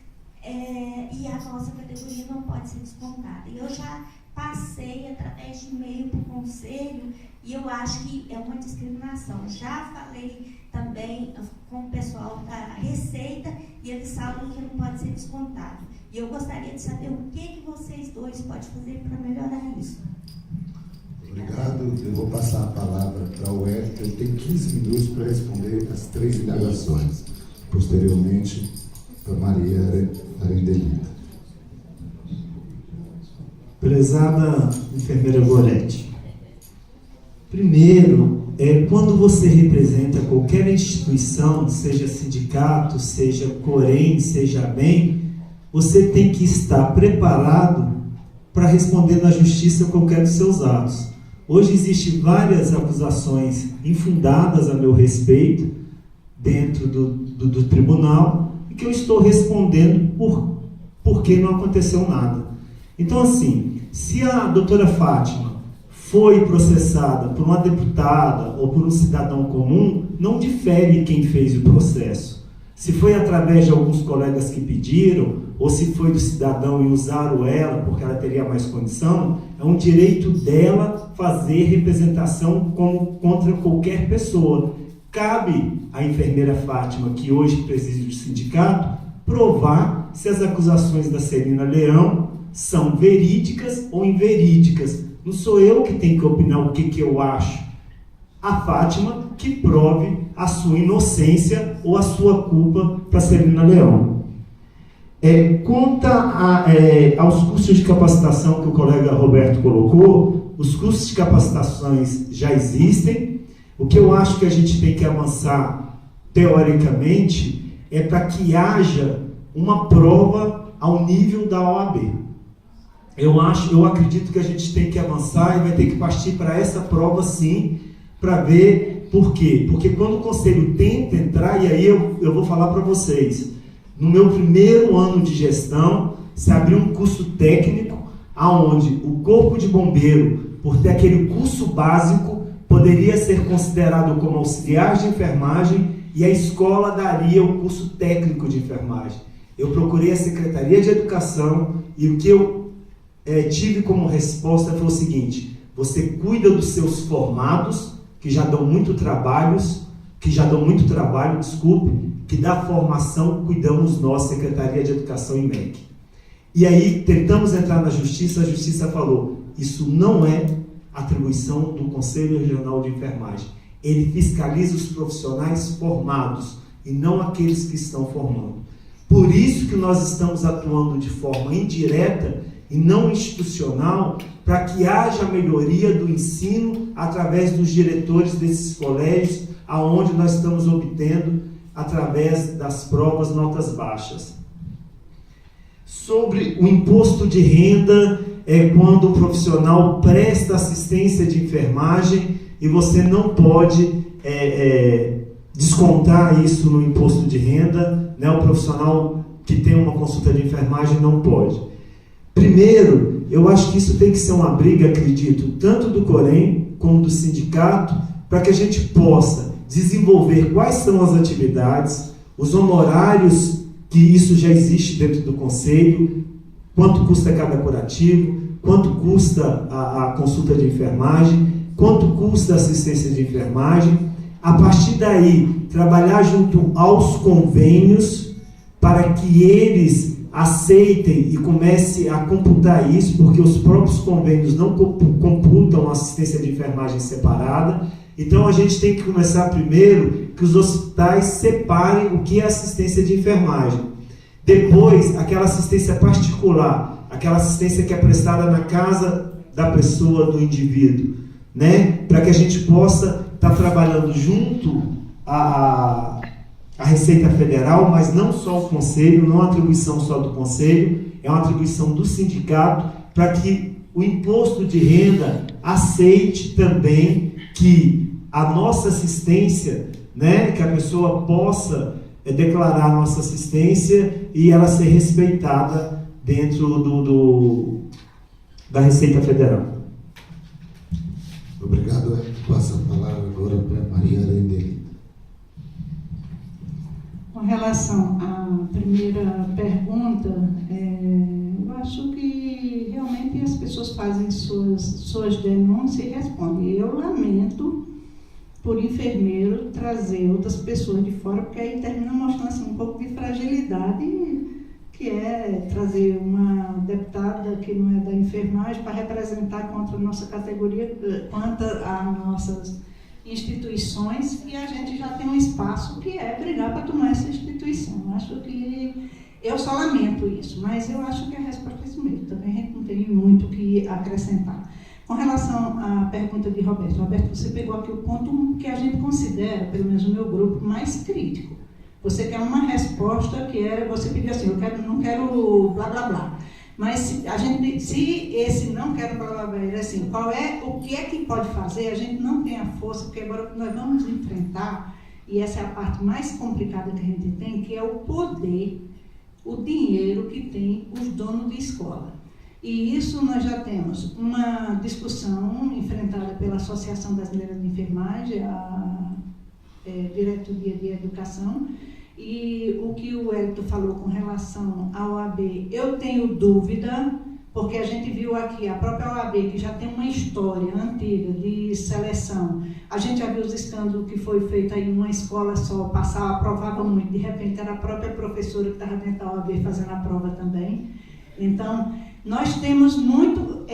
e a nossa categoria não pode ser descontada. E eu já passei através de e-mail para o conselho, e eu acho que é uma discriminação. Já falei também com o pessoal da Receita, e eles falam que não pode ser descontado. E eu gostaria de saber o que vocês dois podem fazer para melhorar isso. Obrigado. Eu vou passar a palavra para o Wellington. Eu tenho 15 minutos para responder as 3 indagações. Posteriormente, para Maria Arendelita. Prezada enfermeira Gorete, primeiro, quando você representa qualquer instituição, seja sindicato, seja Corém, seja ABEM, você tem que estar preparado para responder na justiça qualquer dos seus atos. Hoje existem várias acusações infundadas a meu respeito dentro do tribunal e que eu estou respondendo porque não aconteceu nada. Então, assim, se a doutora Fátima foi processada por uma deputada ou por um cidadão comum, não difere quem fez o processo. Se foi através de alguns colegas que pediram, ou se foi do cidadão e usaram ela porque ela teria mais condição, é um direito dela fazer representação contra qualquer pessoa. Cabe à enfermeira Fátima, que hoje preside o sindicato, provar se as acusações da Celina Leão são verídicas ou inverídicas. Não sou eu que tenho que opinar o que eu acho. A Fátima que prove a sua inocência ou a sua culpa para Celina Leão. Quanto aos cursos de capacitação que o colega Roberto colocou, os cursos de capacitações já existem. O que eu acho que a gente tem que avançar, teoricamente, é para que haja uma prova ao nível da OAB. Eu acredito que a gente tem que avançar e vai ter que partir para essa prova, sim, para ver por quê. Porque quando o conselho tenta entrar, e aí eu vou falar para vocês, no meu primeiro ano de gestão, se abriu um curso técnico, aonde o corpo de bombeiro, por ter aquele curso básico, poderia ser considerado como auxiliar de enfermagem e a escola daria o curso técnico de enfermagem. Eu procurei a Secretaria de Educação e o que eu tive como resposta foi o seguinte: você cuida dos seus formados, que já dão muito trabalho, que da formação cuidamos nós, Secretaria de Educação e MEC. E aí tentamos entrar na Justiça, a Justiça falou, isso não é atribuição do Conselho Regional de Enfermagem. Ele fiscaliza os profissionais formados e não aqueles que estão formando. Por isso que nós estamos atuando de forma indireta e não institucional, para que haja melhoria do ensino através dos diretores desses colégios, aonde nós estamos obtendo, através das provas, notas baixas. Sobre o imposto de renda, quando o profissional presta assistência de enfermagem e você não pode descontar isso no imposto de renda, né? O profissional que tem uma consulta de enfermagem não pode. Primeiro, eu acho que isso tem que ser uma briga, acredito, tanto do Corém como do sindicato, para que a gente possa desenvolver quais são as atividades, os honorários, que isso já existe dentro do conselho, quanto custa cada curativo, quanto custa a consulta de enfermagem, quanto custa a assistência de enfermagem. A partir daí, trabalhar junto aos convênios para que eles aceitem e comecem a computar isso, porque os próprios convênios não computam assistência de enfermagem separada. Então a gente tem que começar primeiro que os hospitais separem o que é assistência de enfermagem. Depois, aquela assistência particular, aquela assistência que é prestada na casa da pessoa, do indivíduo, né? Para que a gente possa estar trabalhando junto à Receita Federal, mas não só o Conselho, não é uma atribuição só do Conselho, é uma atribuição do sindicato, para que o imposto de renda aceite também que a nossa assistência, né, que a pessoa possa declarar a nossa assistência e ela ser respeitada dentro da Receita Federal. Obrigado. Passo a palavra agora para Maria Arendeli. Com relação à primeira pergunta, eu acho que realmente as pessoas fazem suas denúncias e respondem. Eu lamento por enfermeiro trazer outras pessoas de fora, porque aí termina mostrando assim, um pouco de fragilidade, que é trazer uma deputada que não é da enfermagem para representar contra a nossa categoria, contra as nossas instituições, e a gente já tem um espaço que é brigar para tomar essa instituição. Acho que eu só lamento isso, mas eu acho que a resposta é isso mesmo. Também a gente não tem muito o que acrescentar. Com relação à pergunta de Roberto, você pegou aqui o ponto que a gente considera, pelo menos no meu grupo, mais crítico. Você quer uma resposta que era, você pediu assim, não quero blá blá blá. Mas se esse não quero blá blá blá, é assim, o que é que pode fazer? A gente não tem a força, porque agora nós vamos enfrentar, e essa é a parte mais complicada que a gente tem, que é o poder, o dinheiro que tem os donos de escola. E isso nós já temos uma discussão enfrentada pela Associação Brasileira de Enfermagem, a Diretoria de Educação, e o que o Hélito falou com relação à OAB, eu tenho dúvida, porque a gente viu aqui a própria OAB, que já tem uma história antiga de seleção. A gente já viu os escândalos que foi feito aí em uma escola só, aprovava muito, de repente era a própria professora que estava dentro da OAB fazendo a prova também. Então, nós temos muito,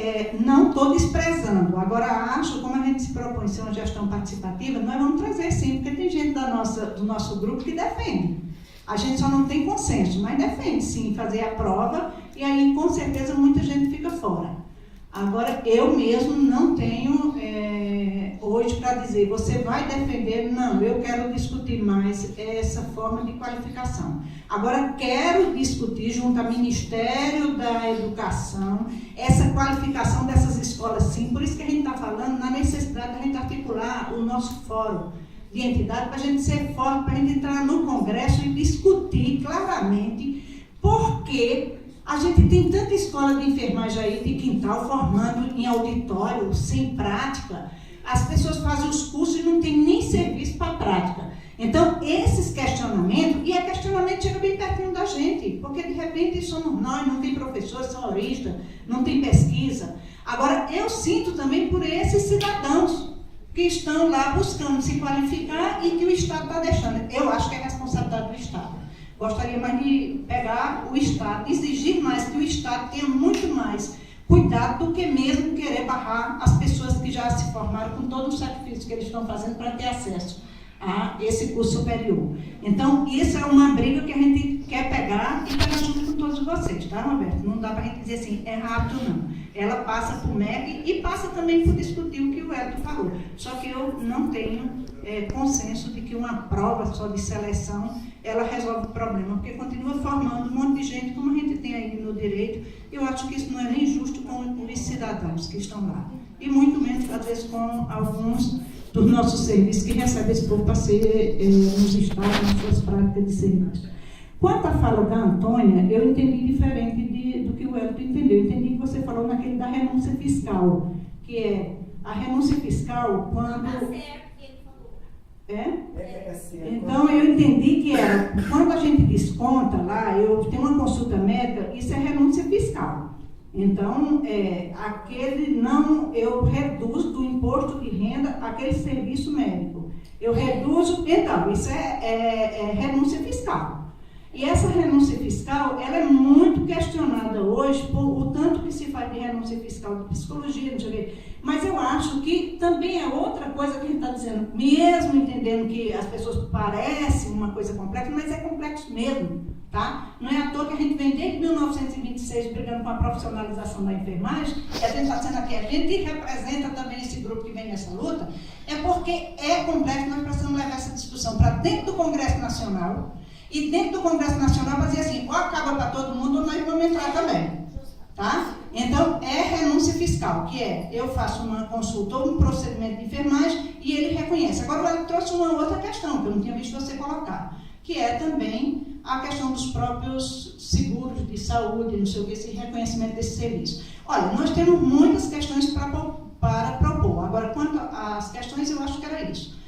não estou desprezando, agora acho, como a gente se propõe ser uma gestão participativa, nós vamos trazer sim, porque tem gente do nosso grupo que defende. A gente só não tem consenso, mas defende sim fazer a prova, e aí com certeza muita gente fica fora. Agora, eu mesmo não tenho hoje para dizer, você vai defender, não, eu quero discutir mais essa forma de qualificação. Agora, quero discutir junto ao Ministério da Educação essa qualificação dessas escolas, sim. Por isso que a gente está falando na necessidade de a gente articular o nosso fórum de entidade para a gente ser forte, para a gente entrar no Congresso e discutir claramente por que a gente tem tanta escola de enfermagem aí de quintal formando em auditório, sem prática. As pessoas fazem os cursos e não tem nem serviço para a prática. Então, esses questionamentos, e questionamento chega bem pertinho da gente, porque de repente somos nós, não tem professor, são horistas, não tem pesquisa. Agora, eu sinto também por esses cidadãos que estão lá buscando se qualificar e que o Estado está deixando. Eu acho que é responsabilidade do Estado. Gostaria mais de pegar o Estado, exigir mais que o Estado tenha muito mais cuidado do que mesmo querer barrar as pessoas que já se formaram com todo o sacrifício que eles estão fazendo para ter acesso a esse curso superior. Então, isso é uma briga que a gente quer pegar e pegar junto com todos vocês, tá, Roberto? Não dá para a gente dizer assim, é rápido não. Ela passa por MEC e passa também por discutir o que o Hélito falou. Só que eu não tenho consenso de que uma prova só de seleção, ela resolve o problema, porque continua formando um monte de gente, como a gente tem aí no direito. Eu acho que isso não é nem justo com os cidadãos que estão lá. E muito menos, às vezes, com alguns dos nossos serviços que recebem esse povo para ser nos estados, nas suas práticas de serviço. Quanto à fala da Antônia, eu entendi diferente do que o Hélito entendeu. Eu entendi que você falou naquele da renúncia fiscal, que é a renúncia fiscal quando... Então, eu entendi que era, quando a gente desconta lá, eu tenho uma consulta médica, isso é renúncia fiscal. Então, eu reduzo do imposto de renda aquele serviço médico. Eu reduzo, então, isso é renúncia fiscal. E essa renúncia fiscal, ela é muito questionada hoje por o tanto que se faz de renúncia fiscal de psicologia, não sei o quê. Mas eu acho que também é outra coisa que a gente está dizendo, mesmo entendendo que as pessoas parecem uma coisa complexa, mas é complexo mesmo, tá? Não é à toa que a gente vem desde 1926 brigando com a profissionalização da enfermagem, e a gente está sendo aqui, a gente representa também esse grupo que vem nessa luta, é porque é complexo, nós precisamos levar essa discussão para dentro do Congresso Nacional, e dentro do Congresso Nacional fazer assim, ou acaba para todo mundo ou nós vamos entrar também. Tá? Então, é renúncia fiscal, que eu faço uma consulta ou um procedimento de enfermagem e ele reconhece. Agora, ele trouxe uma outra questão, que eu não tinha visto você colocar, que é também a questão dos próprios seguros de saúde, não sei o que, esse reconhecimento desse serviço. Olha, nós temos muitas questões para propor. Agora, quanto às questões, eu acho que era isso.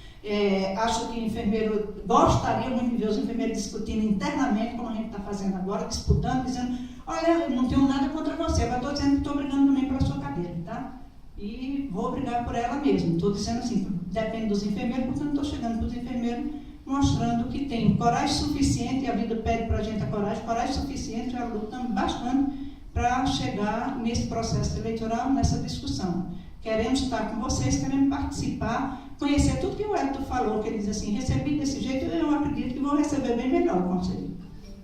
Acho que enfermeiro, gostaria muito de ver os enfermeiros discutindo internamente, como a gente está fazendo agora, disputando, dizendo, olha, eu não tenho nada contra você, mas estou dizendo que estou brigando também pela sua cadeira, tá? E vou brigar por ela mesmo. Estou dizendo assim, depende dos enfermeiros, porque eu não estou chegando para os enfermeiros mostrando que tem coragem suficiente, e a vida pede para a gente a coragem suficiente, já lutamos bastante para chegar nesse processo eleitoral, nessa discussão. Queremos estar com vocês, queremos participar, conhecer tudo que o Elton falou, que ele diz assim, recebi desse jeito, eu acredito que vou receber bem melhor o conselho,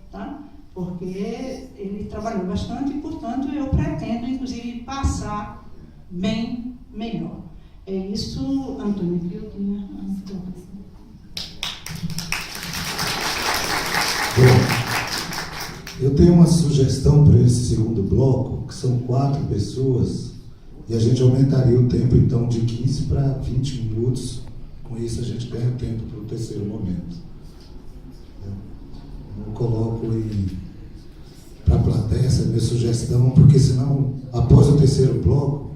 tá? Porque ele trabalhou bastante e, portanto, eu pretendo, inclusive, passar bem melhor. É isso, Antônio, que eu tinha. Eu tenho uma sugestão para esse segundo bloco, que são 4 pessoas, e a gente aumentaria o tempo, então, de 15 para 20 minutos. Com isso, a gente ganha tempo para o terceiro momento. Eu coloco para a plateia essa minha sugestão, porque senão, após o terceiro bloco,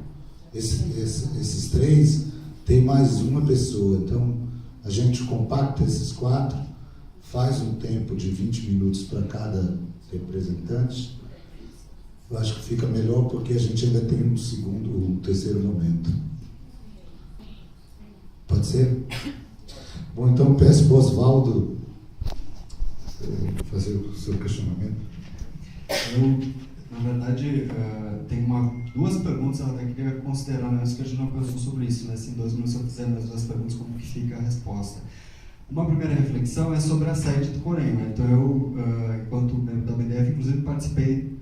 esses 3, tem mais uma pessoa. Então, a gente compacta esses 4, faz um tempo de 20 minutos para cada representante. Eu acho que fica melhor porque a gente ainda tem um terceiro momento. Pode ser? Bom, então peço para o Oswaldo fazer o seu questionamento. Eu, na verdade, tenho 2 perguntas, eu até queria considerar, né, que a gente não pensou sobre isso, né? Se em 2 minutos eu fizer as 2 perguntas, como que fica a resposta? Uma primeira reflexão é sobre a sede do Corém, né? Então eu, enquanto membro da BDF, inclusive participei,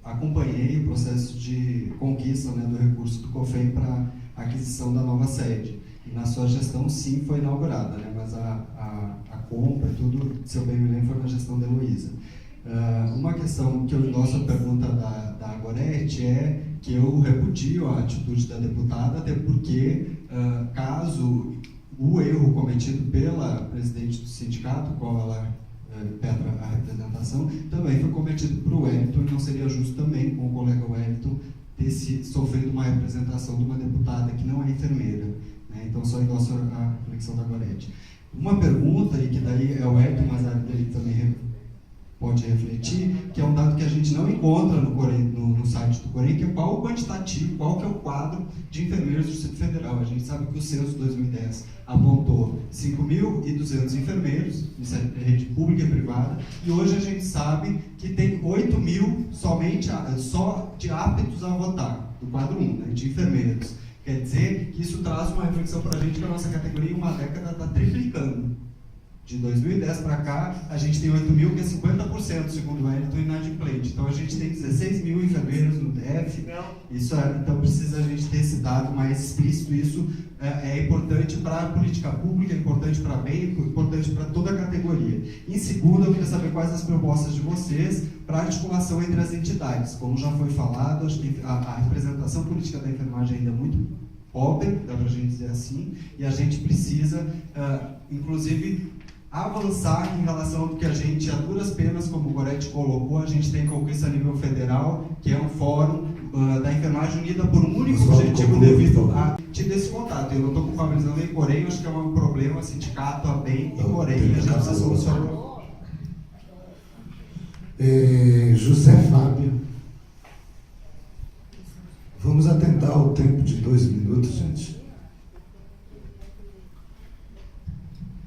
acompanhei o processo de conquista, né, do recurso do COFEM para a aquisição da nova sede. E na sua gestão, sim, foi inaugurada, né? Mas a compra e tudo, se eu bem me lembro, foi na gestão da Heloísa. Uma questão que eu endosso a pergunta da Gorete é que eu repudio a atitude da deputada, até porque, caso o erro cometido pela presidente do sindicato, qual ela pede a representação, também foi cometido por Wellington, e não seria justo também com o colega Wellington ter sofrido uma representação de uma deputada que não é enfermeira, né? Então, só endosso a reflexão da Gorete. Uma pergunta, e que daí é o Wellington, mas a área dele também pode refletir, que é um dado que a gente não encontra no site do Corém, que é qual o quantitativo, qual que é o quadro de enfermeiros do Distrito Federal. A gente sabe que o censo de 2010 apontou 5.200 enfermeiros, isso é rede pública e privada, e hoje a gente sabe que tem 8.000 somente só de aptos a votar, do quadro 1, né, de enfermeiros. Quer dizer que isso traz uma reflexão para a gente que a nossa categoria em uma década está triplicando. De 2010 para cá, a gente tem 8.000, que é 50%, segundo o Wellington, inadimplente. Então, a gente tem 16.000 enfermeiros no DF. Então, precisa a gente ter esse dado mais explícito. Isso é importante para a política pública, é importante para a BEM, é importante para toda a categoria. Em segundo, eu queria saber quais as propostas de vocês para a articulação entre as entidades. Como já foi falado, a representação política da enfermagem ainda é muito pobre, dá para a gente dizer assim, e a gente precisa, inclusive, avançar em relação ao que a gente, a duras penas, como o Gorete colocou, a gente tem conquista a nível federal, que é um fórum da enfermagem unida por um único objetivo devido a ter esse contato. Eu não estou culpabilizando nem Corém, acho que é um problema sindicato, a BEM e Corém, a gente precisa solucionar. José Fábio. Vamos atentar o tempo de 2 minutos, gente.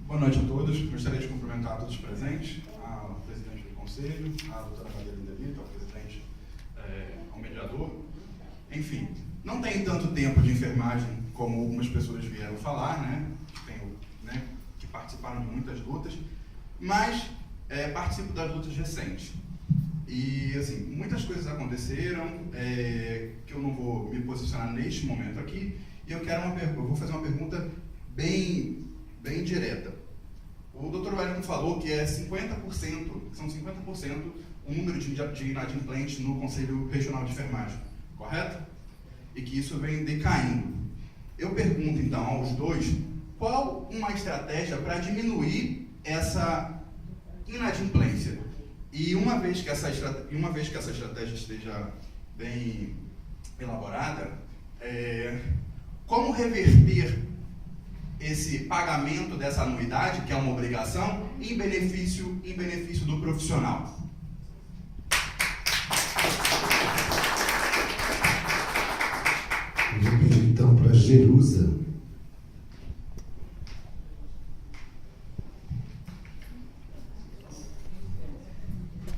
Boa noite a todos. Gostaria de cumprimentar todos os presentes, a presidente do conselho, a doutora Madeira Delito, ao presidente, ao mediador. Enfim, não tem tanto tempo de enfermagem como algumas pessoas vieram falar, né? Que participaram de muitas lutas, mas participo das lutas recentes. E, assim, muitas coisas aconteceram, que eu não vou me posicionar neste momento aqui, e eu vou fazer uma pergunta bem direta. O Dr. Wellington falou que são 50% o número de inadimplentes no Conselho Regional de Enfermagem, correto? E que isso vem decaindo. Eu pergunto, então, aos dois, qual uma estratégia para diminuir inadimplência. E uma vez que essa estratégia esteja bem elaborada, como reverter esse pagamento dessa anuidade, que é uma obrigação, em benefício do profissional? Eu vou pedir então para Jerusa.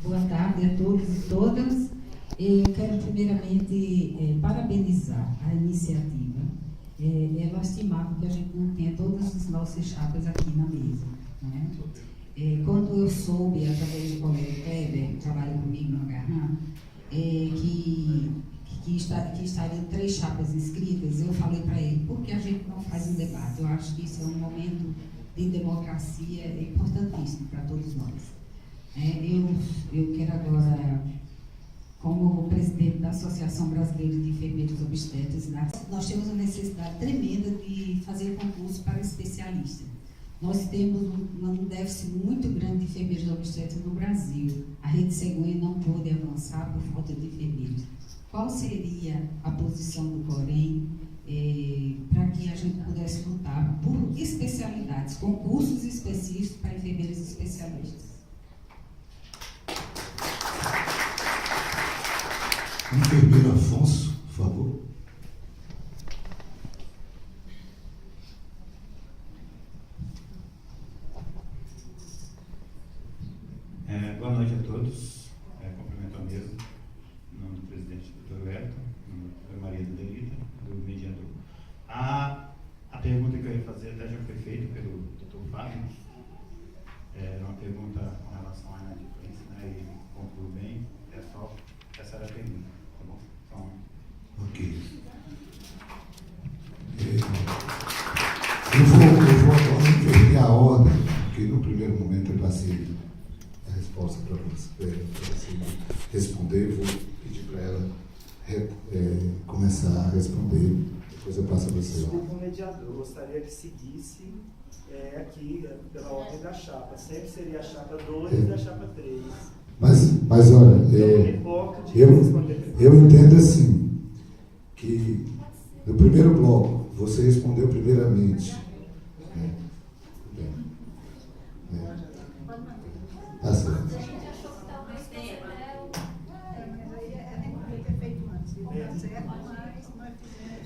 Boa tarde a todos e todas. Eu quero primeiramente parabenizar a iniciativa. É lastimável que a gente não tenha todas as nossas chapas aqui na mesa, né? Quando eu soube, através do colega Kleber, que trabalha comigo no Agarran, que estariam 3 chapas inscritas, eu falei para ele, por que a gente não faz um debate? Eu acho que isso é um momento de democracia importantíssimo para todos nós. Eu quero agora, como presidente da Associação Brasileira de Enfermeiros Obstetras, nós temos uma necessidade tremenda de fazer concurso para especialista. Nós temos um déficit muito grande de enfermeiros obstetras no Brasil. A rede Cegonha não pôde avançar por falta de enfermeiros. Qual seria a posição do Corém para que a gente pudesse lutar por especialidades, concursos específicos para enfermeiros especialistas? Enfermeiro Afonso, por favor. Boa noite a todos. Cumprimento a mesa, em nome do presidente Dr. Wellington, em nome da Maria Delita, do mediador. A pergunta que eu ia fazer até já foi feita pelo Dr. Fábio. Era uma pergunta com relação à inadimplência, né? E concluiu bem. Essa era a pergunta. Tá bom? Então, ok. Eu vou agora inverter a ordem, porque no primeiro momento eu passei a resposta para você responder. Eu vou pedir para ela começar a responder, depois eu passo a você. Desculpa, mediador, eu gostaria que seguisse aqui pela ordem da chapa. Sempre seria a chapa 2 e a chapa 3. Mas olha, eu entendo assim, que no primeiro bloco você respondeu primeiramente. Tá certo.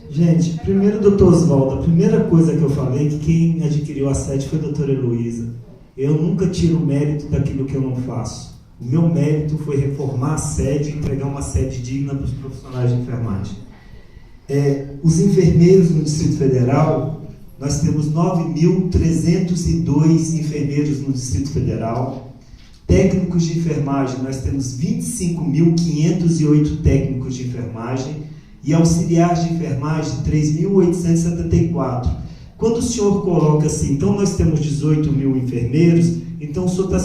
Gente, primeiro, doutor Oswaldo, a primeira coisa que eu falei, que quem adquiriu a sede foi a doutora Heloísa. Eu nunca tiro o mérito daquilo que eu não faço. O meu mérito foi reformar a sede e entregar uma sede digna para os profissionais de enfermagem. Os enfermeiros no Distrito Federal, nós temos 9.302 enfermeiros no Distrito Federal. Técnicos de enfermagem, nós temos 25.508 técnicos de enfermagem. E auxiliares de enfermagem, 3.874. Quando o senhor coloca assim, então nós temos 18 mil enfermeiros, então o senhor está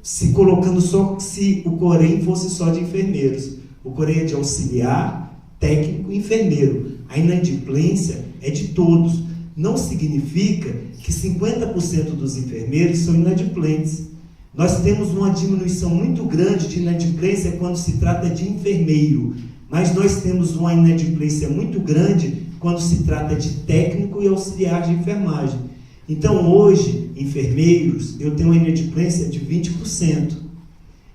se colocando só se o Corém fosse só de enfermeiros. O Corém é de auxiliar, técnico e enfermeiro. A inadimplência é de todos. Não significa que 50% dos enfermeiros são inadimplentes. Nós temos uma diminuição muito grande de inadimplência quando se trata de enfermeiro. Mas nós temos uma inadimplência muito grande quando se trata de técnico e auxiliar de enfermagem. Então, hoje, enfermeiros, eu tenho uma inadimplência de 20%.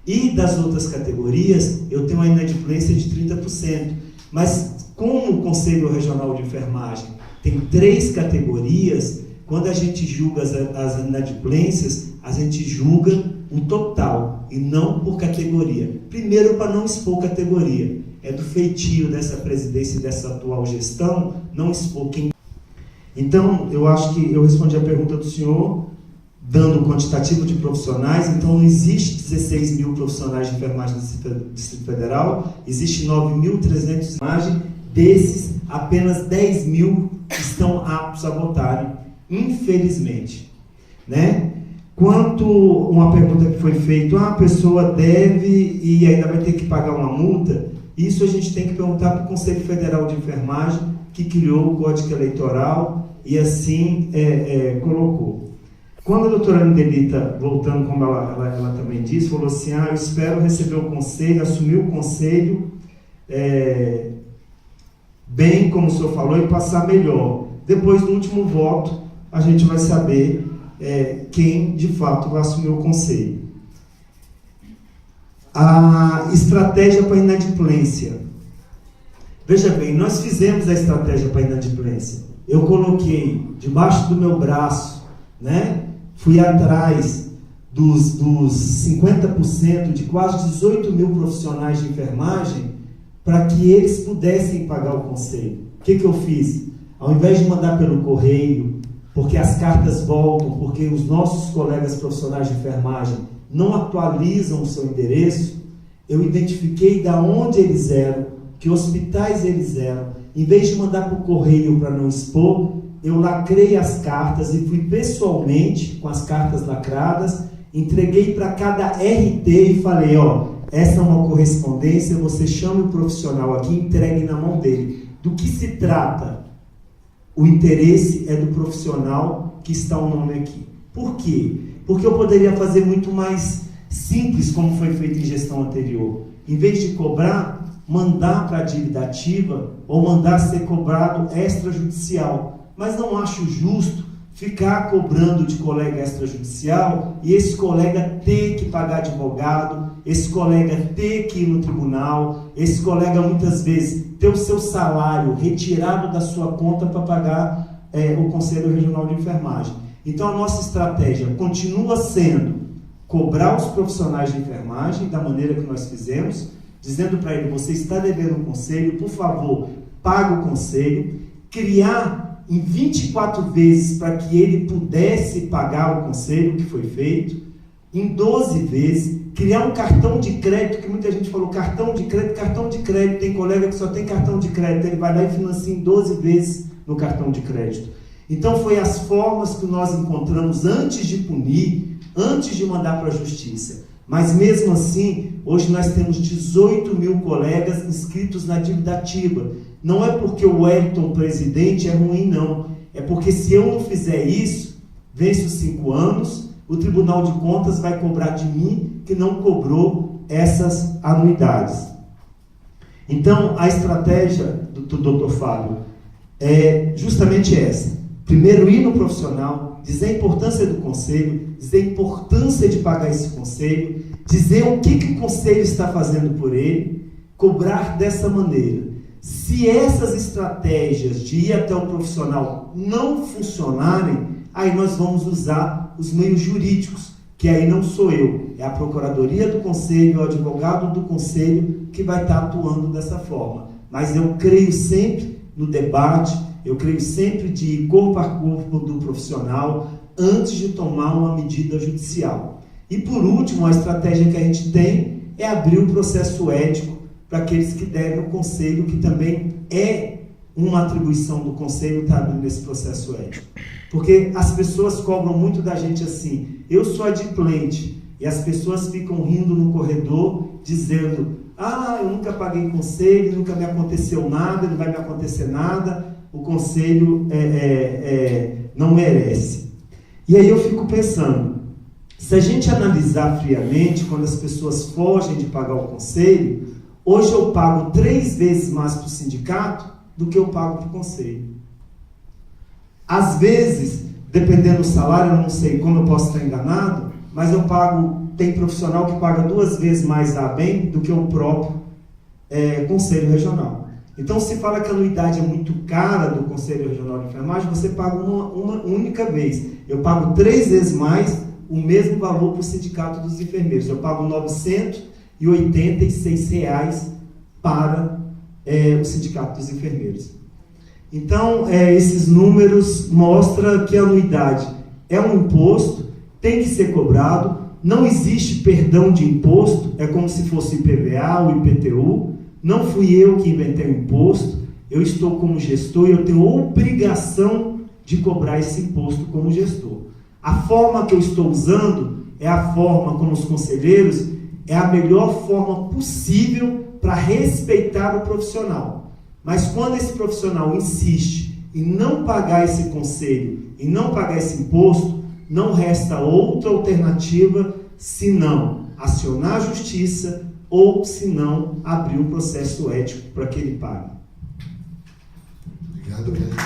E das outras categorias, eu tenho uma inadimplência de 30%. Mas, como o Conselho Regional de Enfermagem tem 3 categorias, quando a gente julga as inadimplências, a gente julga o total e não por categoria. Primeiro, para não expor categoria. É do feitio dessa presidência e dessa atual gestão não expor quem. Então, eu acho que eu respondi a pergunta do senhor, dando o quantitativo de profissionais. Então, não existe 16 mil profissionais de enfermagem no Distrito Federal, existe 9.300 de enfermagem, desses, apenas 10 mil estão aptos a votarem, infelizmente. Né? Quanto uma pergunta que foi feita, a pessoa deve e ainda vai ter que pagar uma multa. Isso a gente tem que perguntar para o Conselho Federal de Enfermagem, que criou o Código Eleitoral e assim colocou. Quando a doutora Andelita, voltando, como ela também disse, falou assim, eu espero receber o conselho, assumir o conselho bem, como o senhor falou, e passar melhor. Depois do último voto, a gente vai saber quem, de fato, vai assumir o conselho. A estratégia para a inadimplência. Veja bem, nós fizemos a estratégia para a inadimplência. Eu coloquei debaixo do meu braço, né? Fui atrás dos 50% de quase 18 mil profissionais de enfermagem para que eles pudessem pagar o conselho. O que eu fiz? Ao invés de mandar pelo correio, porque as cartas voltam, porque os nossos colegas profissionais de enfermagem não atualizam o seu endereço, eu identifiquei de onde eles eram, que hospitais eles eram. Em vez de mandar por correio para não expor, eu lacrei as cartas e fui pessoalmente, com as cartas lacradas, entreguei para cada RT e falei, essa é uma correspondência, você chama o profissional aqui e entregue na mão dele. Do que se trata? O interesse é do profissional que está o nome aqui. Por quê? Porque eu poderia fazer muito mais simples, como foi feito em gestão anterior. Em vez de cobrar, mandar para a dívida ativa ou mandar ser cobrado extrajudicial. Mas não acho justo ficar cobrando de colega extrajudicial e esse colega ter que pagar advogado, esse colega ter que ir no tribunal, esse colega muitas vezes ter o seu salário retirado da sua conta para pagar o Conselho Regional de Enfermagem. Então a nossa estratégia continua sendo cobrar os profissionais de enfermagem da maneira que nós fizemos, dizendo para ele, você está devendo um conselho, por favor, pague o conselho, criar em 24 vezes para que ele pudesse pagar o conselho que foi feito, em 12 vezes, criar um cartão de crédito, que muita gente falou, cartão de crédito, tem colega que só tem cartão de crédito, ele vai lá e financia em 12 vezes no cartão de crédito. Então foi as formas que nós encontramos antes de punir, antes de mandar para a justiça. Mas mesmo assim, hoje nós temos 18 mil colegas inscritos na dívida ativa. Não é porque o Wellington, presidente, é ruim, não. É porque se eu não fizer isso, vence os 5 anos, o Tribunal de Contas vai cobrar de mim que não cobrou essas anuidades. Então, a estratégia do Dr. Fábio é justamente essa. Primeiro, ir no profissional, dizer a importância do conselho, dizer a importância de pagar esse conselho, dizer o que o conselho está fazendo por ele, cobrar dessa maneira. Se essas estratégias de ir até o profissional não funcionarem, aí nós vamos usar os meios jurídicos, que aí não sou eu, é a Procuradoria do Conselho, o advogado do Conselho que vai estar atuando dessa forma. Mas eu creio sempre no debate, eu creio sempre de ir corpo a corpo do profissional antes de tomar uma medida judicial. E por último, a estratégia que a gente tem é abrir o processo ético para aqueles que devem o conselho, que também é uma atribuição do conselho estar abrindo esse processo ético. Porque as pessoas cobram muito da gente assim, eu sou adimplente, e as pessoas ficam rindo no corredor, dizendo, eu nunca paguei conselho, nunca me aconteceu nada, não vai me acontecer nada, o conselho não merece. E aí eu fico pensando, se a gente analisar friamente, quando as pessoas fogem de pagar o conselho, hoje eu pago 3 vezes mais para o sindicato do que eu pago para o conselho. Às vezes, dependendo do salário, eu não sei como eu posso estar enganado, mas eu pago, tem profissional que paga 2 vezes mais a ABEM do que o próprio Conselho Regional. Então, se fala que a anuidade é muito cara do Conselho Regional de Enfermagem, você paga uma única vez. Eu pago 3 vezes mais o mesmo valor para o Sindicato dos Enfermeiros. Eu pago R$ 986 para o Sindicato dos Enfermeiros. Então, esses números mostram que a anuidade é um imposto, tem que ser cobrado, não existe perdão de imposto, é como se fosse o IPVA, o IPTU, não fui eu que inventei o imposto, eu estou como gestor e eu tenho obrigação de cobrar esse imposto como gestor. A forma que eu estou usando é a forma como os conselheiros, é a melhor forma possível para respeitar o profissional. Mas quando esse profissional insiste em não pagar esse conselho, em não pagar esse imposto, não resta outra alternativa senão acionar a justiça ou, se não, abrir um processo ético para que ele pague. Obrigado, Pedro.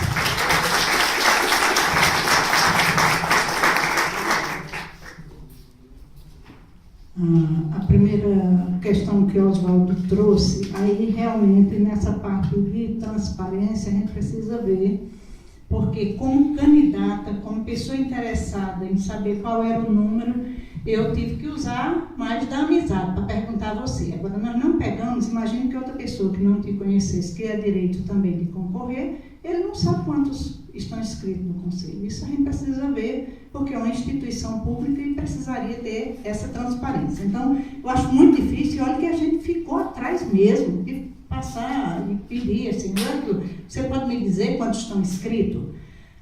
A primeira questão que o Oswaldo trouxe, aí realmente nessa parte de transparência a gente precisa ver, porque como candidata, como pessoa interessada em saber qual era o número, eu tive que usar mais da amizade para perguntar a você. Agora, nós não pegamos, imagine que outra pessoa que não te conhecesse, que é direito também de concorrer, ele não sabe quantos estão inscritos no Conselho. Isso a gente precisa ver, porque é uma instituição pública e precisaria ter essa transparência. Então, eu acho muito difícil, e olha que a gente ficou atrás mesmo de passar e pedir assim, você pode me dizer quantos estão inscritos?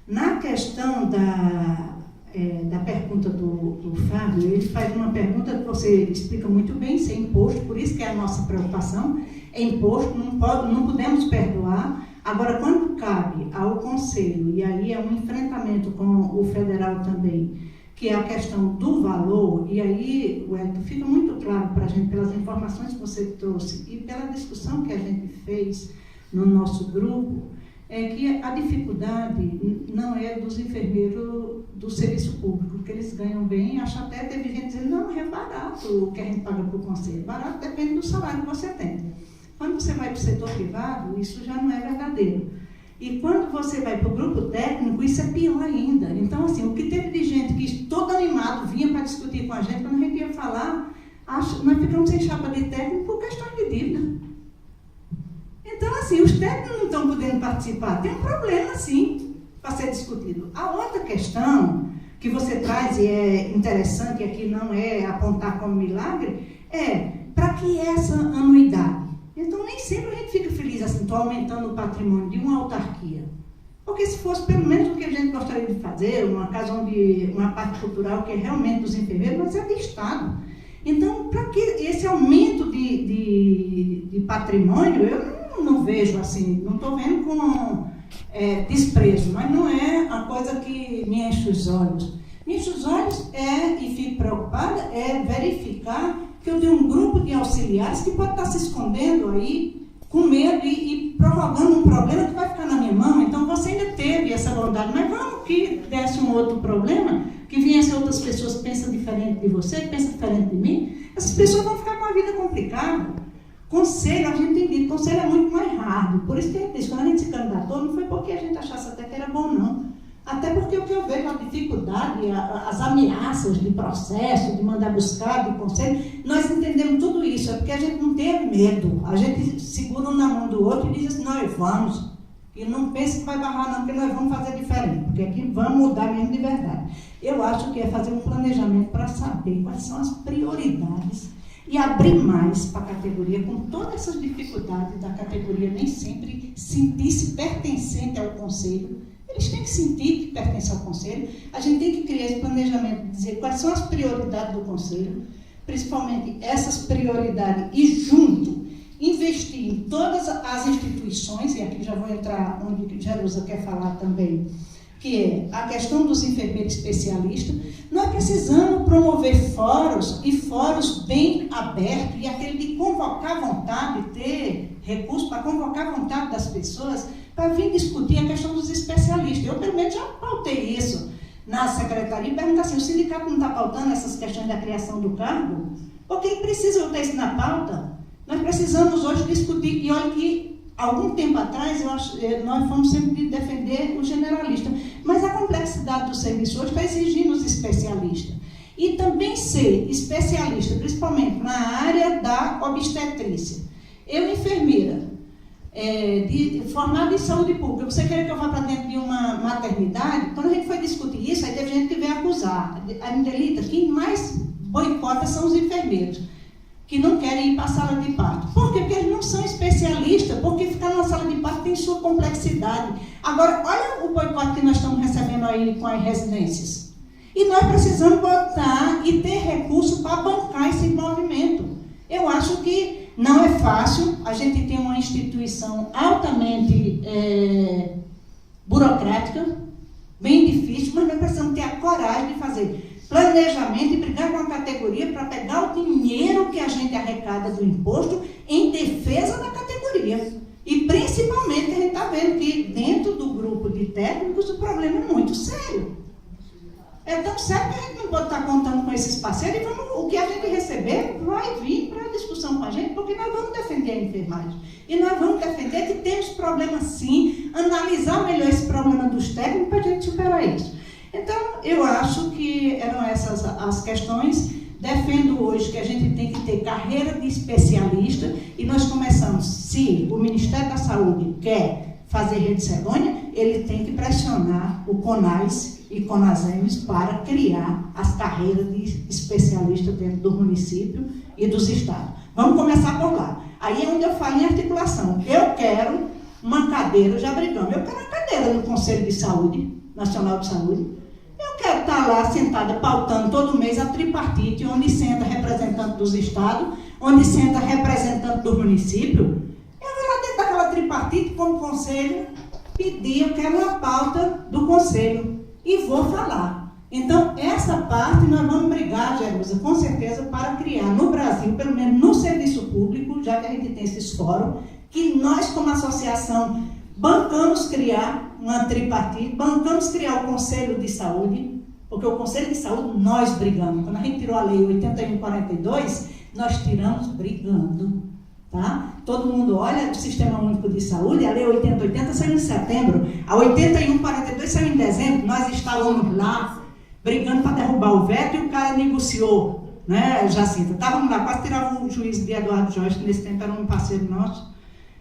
Na questão da pergunta do Fábio, ele faz uma pergunta que você explica muito bem, isso é imposto, por isso que é a nossa preocupação, é imposto, não podemos perdoar. Agora, quando cabe ao Conselho, e aí é um enfrentamento com o federal também, que é a questão do valor, e aí, Wellington, fica muito claro para a gente, pelas informações que você trouxe e pela discussão que a gente fez no nosso grupo, é que a dificuldade não é dos enfermeiros do serviço público, que eles ganham bem. Acho até teve gente dizendo, não, é barato o que a gente paga para o Conselho. Barato depende do salário que você tem. Quando você vai para o setor privado, isso já não é verdadeiro. E quando você vai para o grupo técnico, isso é pior ainda. Então, assim, o que teve de gente que todo animado vinha para discutir com a gente, quando a gente ia falar, nós ficamos sem chapa de técnico por questões de dívida. Então, assim, os técnicos não estão podendo participar. Tem um problema, sim, para ser discutido. A outra questão que você traz, e é interessante, e aqui não é apontar como milagre, é para que essa anuidade? Então, nem sempre a gente fica feliz assim, estou aumentando o patrimônio de uma autarquia. Porque se fosse pelo menos o que a gente gostaria de fazer, uma parte cultural que é realmente dos enfermeiros, mas é de Estado. Então, para que esse aumento de patrimônio, eu não vejo assim, não estou vendo com desprezo, mas não é a coisa que me enche os olhos. Me enche os olhos e fico preocupada, é verificar que eu tenho um grupo de auxiliares que pode estar se escondendo aí, com medo e prorrogando um problema que vai ficar na minha mão. Então, você ainda teve essa vontade, mas vamos que desse um outro problema, que viessem outras pessoas que pensam diferente de você, que pensam diferente de mim, essas pessoas vão ficar com a vida complicada. Conselho, a gente tem dito, conselho é muito mais raro. Por isso que a gente diz, quando a gente se candidatou, não foi porque a gente achasse até que era bom, não. Até porque o que eu vejo, a dificuldade, as ameaças de processo, de mandar buscar, de conselho, nós entendemos tudo isso, é porque a gente não tem medo. A gente segura um na mão do outro e diz assim, nós vamos. E não pense que vai barrar não, porque nós vamos fazer diferente, porque aqui vamos mudar mesmo de verdade. Eu acho que é fazer um planejamento para saber quais são as prioridades e abrir mais para a categoria, com todas essas dificuldades da categoria, nem sempre sentir-se pertencente ao Conselho. Eles têm que sentir que pertencem ao Conselho. A gente tem que criar esse planejamento, de dizer quais são as prioridades do Conselho, principalmente essas prioridades, e junto, investir em todas as instituições, e aqui já vou entrar onde Jerusa quer falar também, que é a questão dos enfermeiros especialistas. Nós precisamos promover fóruns, e fóruns bem abertos, e aquele de convocar a vontade, ter recursos para convocar a vontade das pessoas, para vir discutir a questão dos especialistas. Eu, pelo menos, já pautei isso na secretaria, e perguntar assim, o sindicato não está pautando essas questões da criação do cargo? Porque ele precisa botar isso na pauta. Nós precisamos hoje discutir, e olha que algum tempo atrás, nós fomos sempre defender o generalista, mas a complexidade do serviço hoje está exigindo os especialistas. E também ser especialista, principalmente na área da obstetrícia. Eu, enfermeira, formada em saúde pública, você quer que eu vá para dentro de uma maternidade? Quando a gente foi discutir isso, aí teve gente que veio acusar. A Angelita, quem mais boicota são os enfermeiros, que não querem ir para a sala de parto. Por quê? Porque eles não são especialistas, porque ficar na sala de parto tem sua complexidade. Agora, olha o boicote que nós estamos recebendo aí com as residências. E nós precisamos botar e ter recurso para bancar esse movimento. Eu acho que não é fácil, a gente tem uma instituição altamente burocrática, bem difícil. difícil, mas nós precisamos ter a coragem de fazer planejamento e brigar com a categoria para pegar o dinheiro que a gente arrecada do imposto em defesa da categoria. E principalmente a gente está vendo que dentro do grupo de técnicos o problema é muito sério. É tão sério que a gente não pode estar contando com esses parceiros e o que a gente receber vai vir para a discussão com a gente, porque nós vamos defender a enfermagem. E nós vamos defender que temos problemas sim, analisar melhor esse problema dos técnicos para a gente superar isso. Então, eu acho que eram essas as questões. Defendo hoje que a gente tem que ter carreira de especialista e nós começamos, se o Ministério da Saúde quer fazer rede cegonha, ele tem que pressionar o CONAS e CONASEMES para criar as carreiras de especialista dentro do município e dos estados. Vamos começar por lá. Aí é onde eu falo em articulação. Eu quero uma cadeira, já brigamos, eu quero uma cadeira no Conselho de Saúde, Nacional de Saúde. Eu quero estar lá sentada, pautando todo mês a tripartite, onde senta representante dos estados, onde senta representante do município. Eu vou lá dentro daquela tripartite, como conselho, pedir, eu quero uma pauta do conselho e vou falar. Então, essa parte nós vamos brigar, Jerusa, com certeza, para criar no Brasil, pelo menos no serviço público, já que a gente tem esses fóruns, que nós, como associação, bancamos criar uma tripartite, bancamos criar o Conselho de Saúde, porque o Conselho de Saúde nós brigamos. Quando a gente tirou a lei 8142, nós tiramos brigando. Tá? Todo mundo olha o Sistema Único de Saúde, a lei 8080 saiu em setembro, a 8142 saiu em dezembro, nós estávamos lá brigando para derrubar o veto e o cara negociou, né, Jacinta? Estávamos lá, quase tirava o juiz de Eduardo Jorge, que nesse tempo era um parceiro nosso,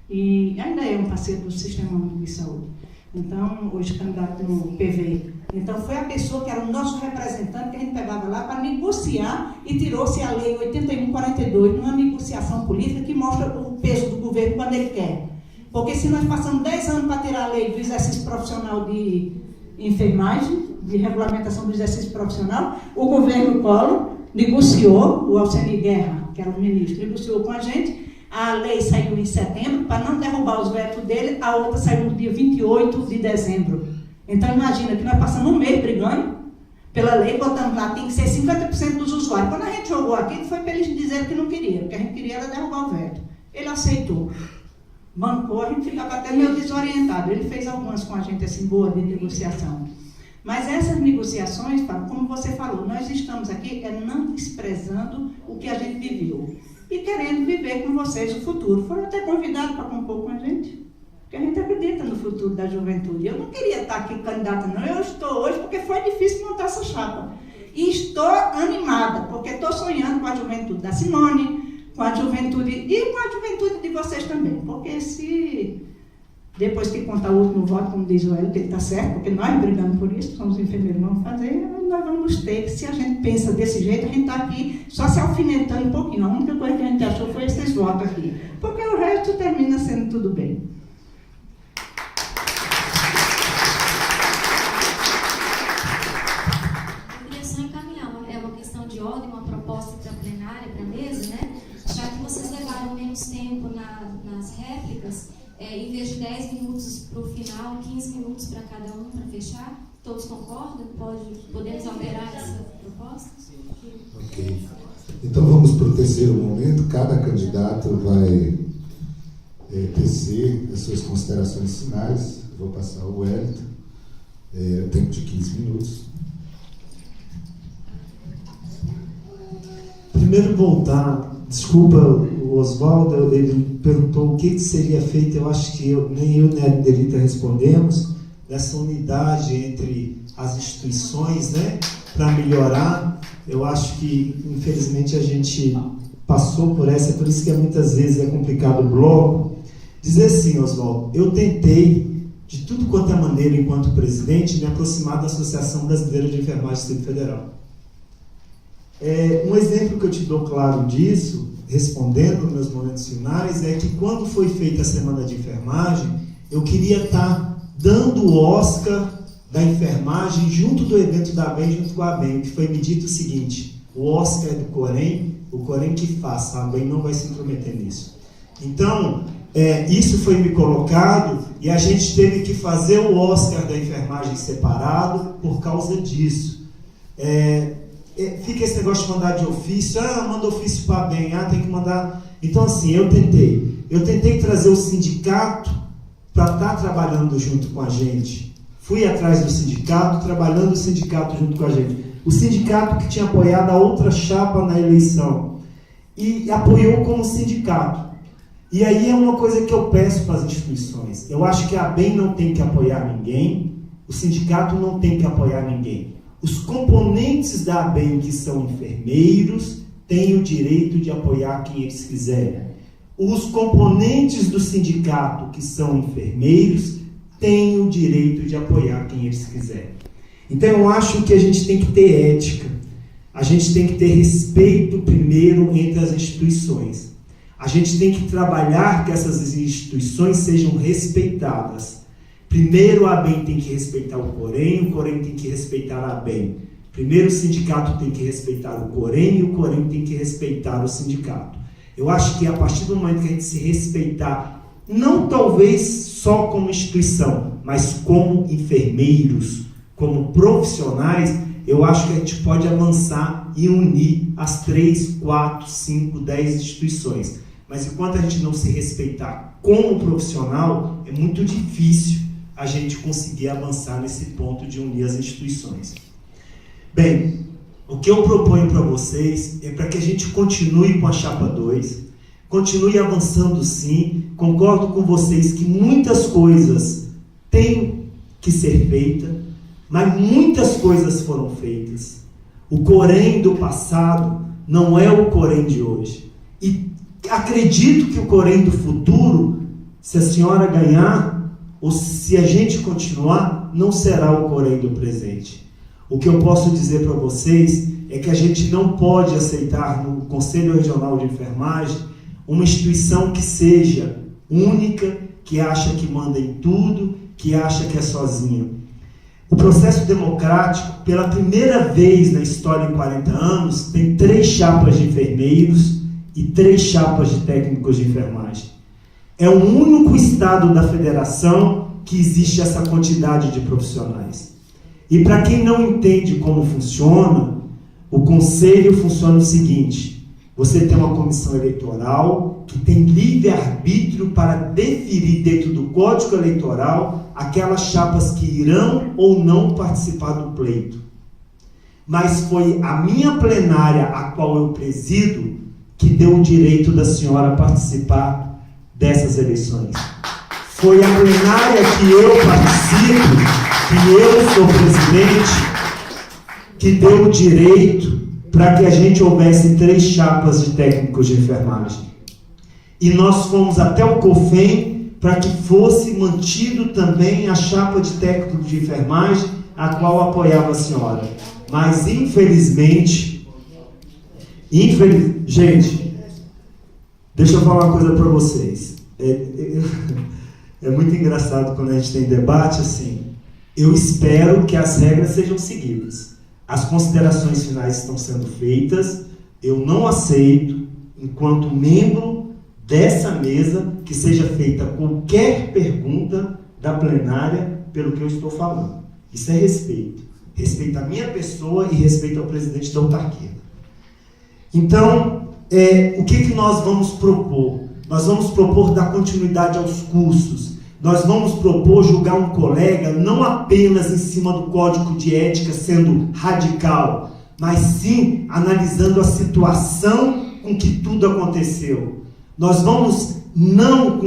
e ainda é um parceiro do Sistema Único de Saúde. Então, hoje candidato no PV. Então, foi a pessoa que era o nosso representante que a gente pegava lá para negociar e tirou-se a lei 8142 numa negociação política que mostra o peso do governo quando ele quer. Porque se nós passamos 10 anos para tirar a lei do exercício profissional de enfermagem, de regulamentação do exercício profissional, o governo Collor negociou, o Alceni Guerra, que era o ministro, negociou com a gente. A lei saiu em setembro, para não derrubar os vetos dele, a outra saiu no dia 28 de dezembro. Então, imagina que nós passamos um mês brigando pela lei, botamos lá, tem que ser 50% dos usuários. Quando a gente jogou aqui, foi para eles dizerem que não queria, porque a gente queria era derrubar o veto. Ele aceitou. Bancou, a gente ficava até meio desorientado. Ele fez algumas com a gente, assim, boa de negociação. Mas essas negociações, como você falou, nós estamos aqui não desprezando o que a gente viveu. E querendo viver com vocês o futuro. Foram até convidados para compor com a gente, porque a gente acredita no futuro da juventude. Eu não queria estar aqui candidata, não. Eu estou hoje porque foi difícil montar essa chapa. E estou animada, porque estou sonhando com a juventude da Simone, com a juventude e com a juventude de vocês também. Porque se depois que contar o último voto, como diz o Hélio, que ele está certo, porque nós brigamos por isso, somos enfermeiros, vamos fazer, nós vamos ter. Se a gente pensa desse jeito, a gente está aqui só se alfinetando um pouquinho. A única coisa que a gente achou foi esses votos aqui. Porque o resto termina sendo tudo bem. Eu queria só encaminhar, é uma questão de ordem, uma proposta para a plenária, para a mesa, né? Já que vocês levaram menos tempo nas réplicas, em vez de 10 minutos para o final, 15 minutos para cada um para fechar. Todos concordam? Podemos alterar essa proposta? Ok. Então vamos para o terceiro momento. Cada candidato vai tecer as suas considerações finais. Vou passar ao Wellington. Tempo de 15 minutos. Primeiro voltar, desculpa, o Oswaldo, ele perguntou o que seria feito, eu acho que nem eu nem a Delita respondemos, dessa unidade entre as instituições, né, para melhorar. Eu acho que, infelizmente, a gente passou por essa, por isso que muitas vezes é complicado o bloco. Dizer assim, Oswaldo, eu tentei, de tudo quanto é maneira, enquanto presidente, me aproximar da Associação Brasileira de Enfermagem do Distrito Federal. Um exemplo que eu te dou claro disso, respondendo nos meus momentos finais, é que quando foi feita a Semana de Enfermagem, eu queria estar dando o Oscar da enfermagem junto do evento da ABEM, junto com a ABEM, que foi me dito o seguinte: o Oscar é do Corém, o Corém que faça, a ABEM não vai se intrometer nisso. Então, isso foi me colocado E a gente teve que fazer o Oscar da enfermagem separado por causa disso. Fica esse negócio de mandar de ofício. Manda ofício para bem, tem que mandar. Então, assim, eu tentei trazer o sindicato para estar trabalhando junto com a gente. Fui atrás do sindicato, trabalhando o sindicato junto com a gente. O sindicato que tinha apoiado a outra chapa na eleição. E apoiou como sindicato. E aí é uma coisa que eu peço para as instituições. Eu acho que a ABEM não tem que apoiar ninguém, o sindicato não tem que apoiar ninguém. Os componentes da ABEM, que são enfermeiros, têm o direito de apoiar quem eles quiserem. Os componentes do sindicato, que são enfermeiros, têm o direito de apoiar quem eles quiserem. Então eu acho que a gente tem que ter ética, a gente tem que ter respeito primeiro entre as instituições. A gente tem que trabalhar que essas instituições sejam respeitadas. Primeiro a ABEM tem que respeitar o Corém tem que respeitar a ABEM. Primeiro o sindicato tem que respeitar o Corém tem que respeitar o sindicato. Eu acho que a partir do momento que a gente se respeitar, não talvez só como instituição, mas como enfermeiros, como profissionais, eu acho que a gente pode avançar e unir as 3, 4, 5, 10 instituições. Mas enquanto a gente não se respeitar como profissional, é muito difícil a gente conseguir avançar nesse ponto de unir as instituições. Bem, o que eu proponho para vocês é para que a gente continue com a Chapa 2, continue avançando sim. Concordo com vocês que muitas coisas têm que ser feitas, mas muitas coisas foram feitas. O Corém do passado não é o Corém de hoje. E acredito que o Corém do futuro, se a senhora ganhar, ou se a gente continuar, não será o Corém do presente. O que eu posso dizer para vocês é que a gente não pode aceitar no Conselho Regional de Enfermagem uma instituição que seja única, que acha que manda em tudo, que acha que é sozinha. O processo democrático, pela primeira vez na história em 40 anos, tem 3 chapas de enfermeiros e 3 chapas de técnicos de enfermagem. É o único estado da federação que existe essa quantidade de profissionais. E para quem não entende como funciona, o conselho funciona o seguinte: você tem uma comissão eleitoral que tem livre-arbítrio para definir dentro do Código Eleitoral aquelas chapas que irão ou não participar do pleito. Mas foi a minha plenária, a qual eu presido, que deu o direito da senhora participar dessas eleições. Foi a plenária que eu participo, que eu sou presidente, que deu o direito para que a gente houvesse 3 chapas de técnicos de enfermagem. E nós fomos até o COFEM para que fosse mantido também a chapa de técnico de enfermagem, a qual apoiava a senhora. Mas, infelizmente, gente, deixa eu falar uma coisa para vocês. É muito engraçado quando a gente tem debate assim. Eu espero que as regras sejam seguidas. As considerações finais estão sendo feitas. Eu não aceito, enquanto membro dessa mesa, que seja feita qualquer pergunta da plenária pelo que eu estou falando. Isso é respeito. Respeito à minha pessoa e respeito ao presidente da autarquia. Então, o que nós vamos propor? Nós vamos propor dar continuidade aos cursos. Nós vamos propor julgar um colega não apenas em cima do código de ética sendo radical, mas sim analisando a situação com que tudo aconteceu. Nós vamos, não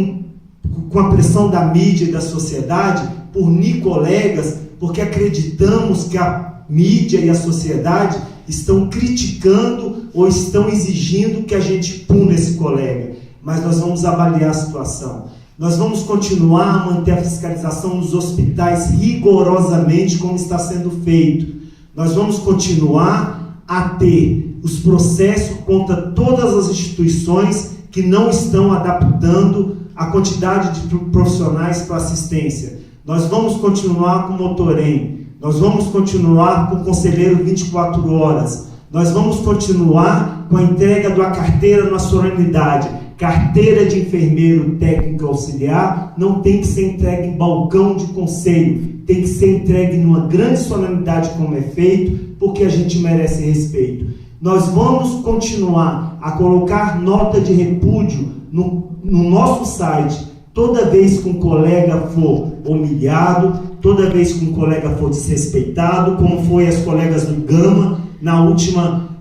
com a pressão da mídia e da sociedade, punir colegas, porque acreditamos que a mídia e a sociedade estão criticando ou estão exigindo que a gente puna esse colega. Mas nós vamos avaliar a situação. Nós vamos continuar a manter a fiscalização nos hospitais rigorosamente como está sendo feito. Nós vamos continuar a ter os processos contra todas as instituições que não estão adaptando a quantidade de profissionais para assistência. Nós vamos continuar com o Motorem. Nós vamos continuar com o conselheiro 24 horas. Nós vamos continuar com a entrega da carteira na solenidade. Carteira de enfermeiro técnico auxiliar não tem que ser entregue em balcão de conselho, tem que ser entregue numa grande solenidade como é feito, porque a gente merece respeito. Nós vamos continuar a colocar nota de repúdio no nosso site, toda vez que um colega for humilhado, toda vez que um colega for desrespeitado, como foi as colegas do Gama na última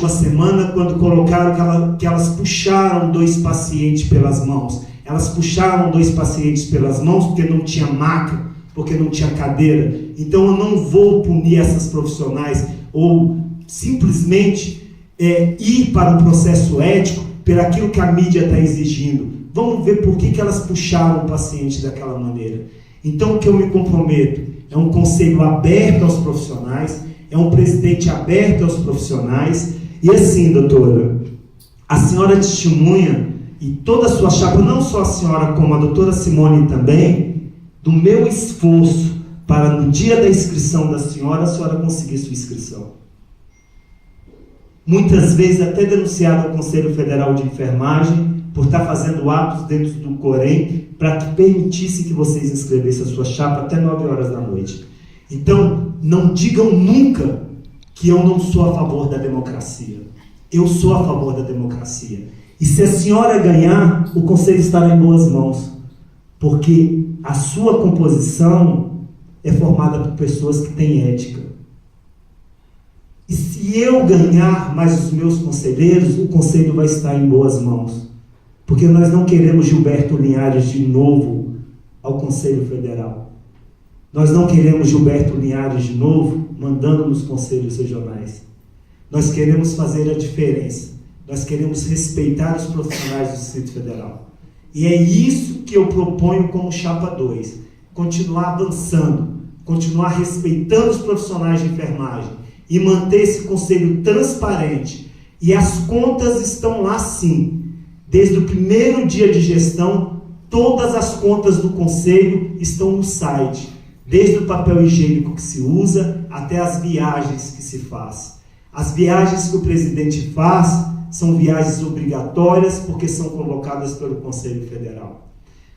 semana, quando colocaram que elas puxaram 2 pacientes pelas mãos. Elas puxaram 2 pacientes pelas mãos porque não tinha maca, porque não tinha cadeira. Então eu não vou punir essas profissionais ou simplesmente ir para o processo ético por aquilo que a mídia está exigindo. Vamos ver por que elas puxaram o paciente daquela maneira. Então o que eu me comprometo é um conselho aberto aos profissionais, é um presidente aberto aos profissionais. E assim, doutora, a senhora testemunha, e toda a sua chapa, não só a senhora como a doutora Simone também, do meu esforço para no dia da inscrição da senhora, a senhora conseguir sua inscrição. Muitas vezes até denunciado ao Conselho Federal de Enfermagem por estar fazendo atos dentro do Corém para que permitisse que vocês inscrevessem a sua chapa até 9 horas da noite. Então, não digam nunca que eu não sou a favor da democracia. Eu sou a favor da democracia. E se a senhora ganhar, o Conselho estará em boas mãos, porque a sua composição é formada por pessoas que têm ética. E se eu ganhar mais os meus conselheiros, o Conselho vai estar em boas mãos. Porque nós não queremos Gilberto Linhares de novo ao Conselho Federal. Nós não queremos Gilberto Linhares de novo mandando nos conselhos regionais. Nós queremos fazer a diferença. Nós queremos respeitar os profissionais do Distrito Federal. E é isso que eu proponho como chapa 2. Continuar avançando, continuar respeitando os profissionais de enfermagem e manter esse conselho transparente. E as contas estão lá sim. Desde o primeiro dia de gestão, todas as contas do conselho estão no site. Desde o papel higiênico que se usa até as viagens que se faz. As viagens que o presidente faz são viagens obrigatórias porque são colocadas pelo Conselho Federal.